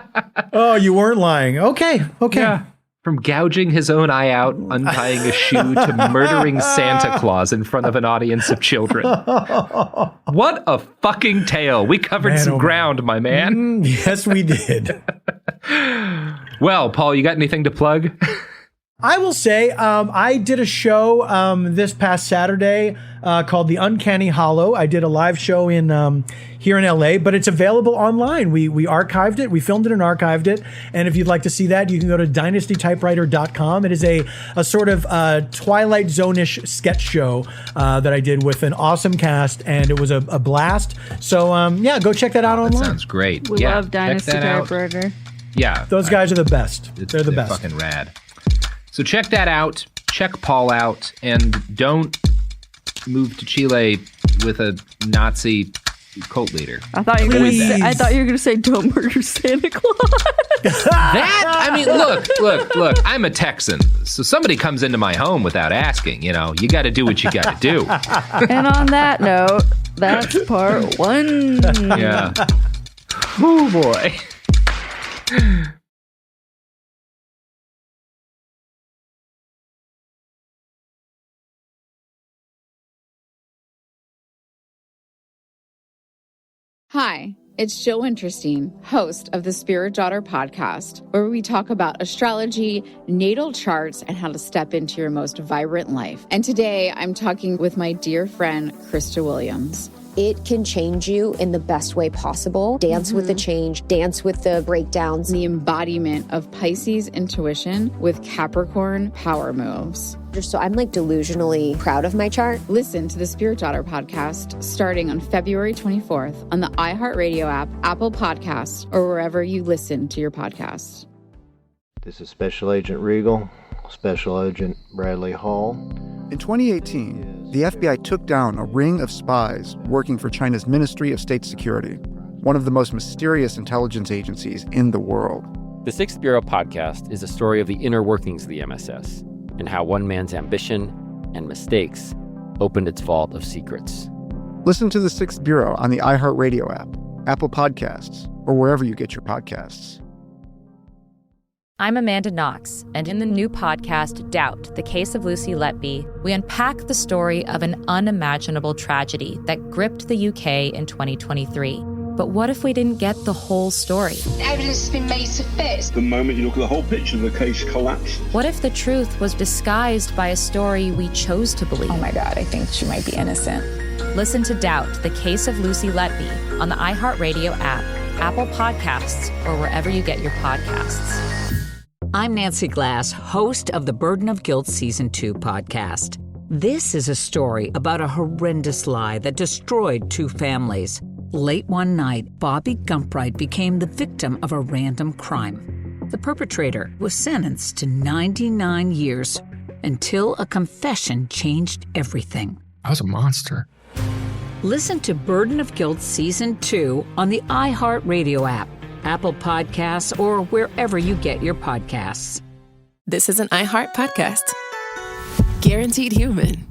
Oh, you weren't lying. Okay. Yeah. From gouging his own eye out, untying a shoe, to murdering Santa Claus in front of an audience of children. What a fucking tale. We covered some ground, my man. Yes, we did. Well, Paul, you got anything to plug? I will say I did a show this past Saturday called The Uncanny Hollow. I did a live show in here in LA, but it's available online. We archived it. We filmed it and archived it. And if you'd like to see that, you can go to dynastytypewriter.com. It is a sort of Twilight Zone-ish sketch show that I did with an awesome cast, and it was a blast. So yeah, go check that out online. That sounds great. We love Dynasty Typewriter. Yeah. Those guys are the best. They're the best. Fucking rad. So check that out. Check Paul out, and don't move to Chile with a Nazi cult leader. I thought you were going to say don't murder Santa Claus. That, I mean, look, I'm a Texan. So somebody comes into my home without asking, you got to do what you got to do. And on that note, that's part 1. Yeah. Oh, boy. Hi, it's Jill Winterstein, host of the Spirit Daughter podcast, where we talk about astrology, natal charts, and how to step into your most vibrant life. And today I'm talking with my dear friend, Krista Williams. It can change you in the best way possible. Dance with the change, dance with the breakdowns. The embodiment of Pisces intuition with Capricorn power moves. So I'm like delusionally proud of my chart. Listen to the Spirit Daughter podcast starting on February 24th on the iHeartRadio app, Apple Podcasts, or wherever you listen to your podcasts. This is Special Agent Regal, Special Agent Bradley Hall. In 2018, the FBI took down a ring of spies working for China's Ministry of State Security, one of the most mysterious intelligence agencies in the world. The Sixth Bureau podcast is a story of the inner workings of the MSS and how one man's ambition and mistakes opened its vault of secrets. Listen to the Sixth Bureau on the iHeartRadio app, Apple Podcasts, or wherever you get your podcasts. I'm Amanda Knox, and in the new podcast, Doubt, the Case of Lucy Letby, we unpack the story of an unimaginable tragedy that gripped the UK in 2023. But what if we didn't get the whole story? Evidence has been made to fit. The moment you look at the whole picture, the case collapses. What if the truth was disguised by a story we chose to believe? Oh my God, I think she might be innocent. Listen to Doubt, the Case of Lucy Letby on the iHeartRadio app, Apple Podcasts, or wherever you get your podcasts. I'm Nancy Glass, host of the Burden of Guilt Season 2 podcast. This is a story about a horrendous lie that destroyed 2 families. Late one night, Bobby Gumpright became the victim of a random crime. The perpetrator was sentenced to 99 years until a confession changed everything. I was a monster. Listen to Burden of Guilt Season 2 on the iHeartRadio app, Apple Podcasts, or wherever you get your podcasts. This is an iHeart podcast. Guaranteed human.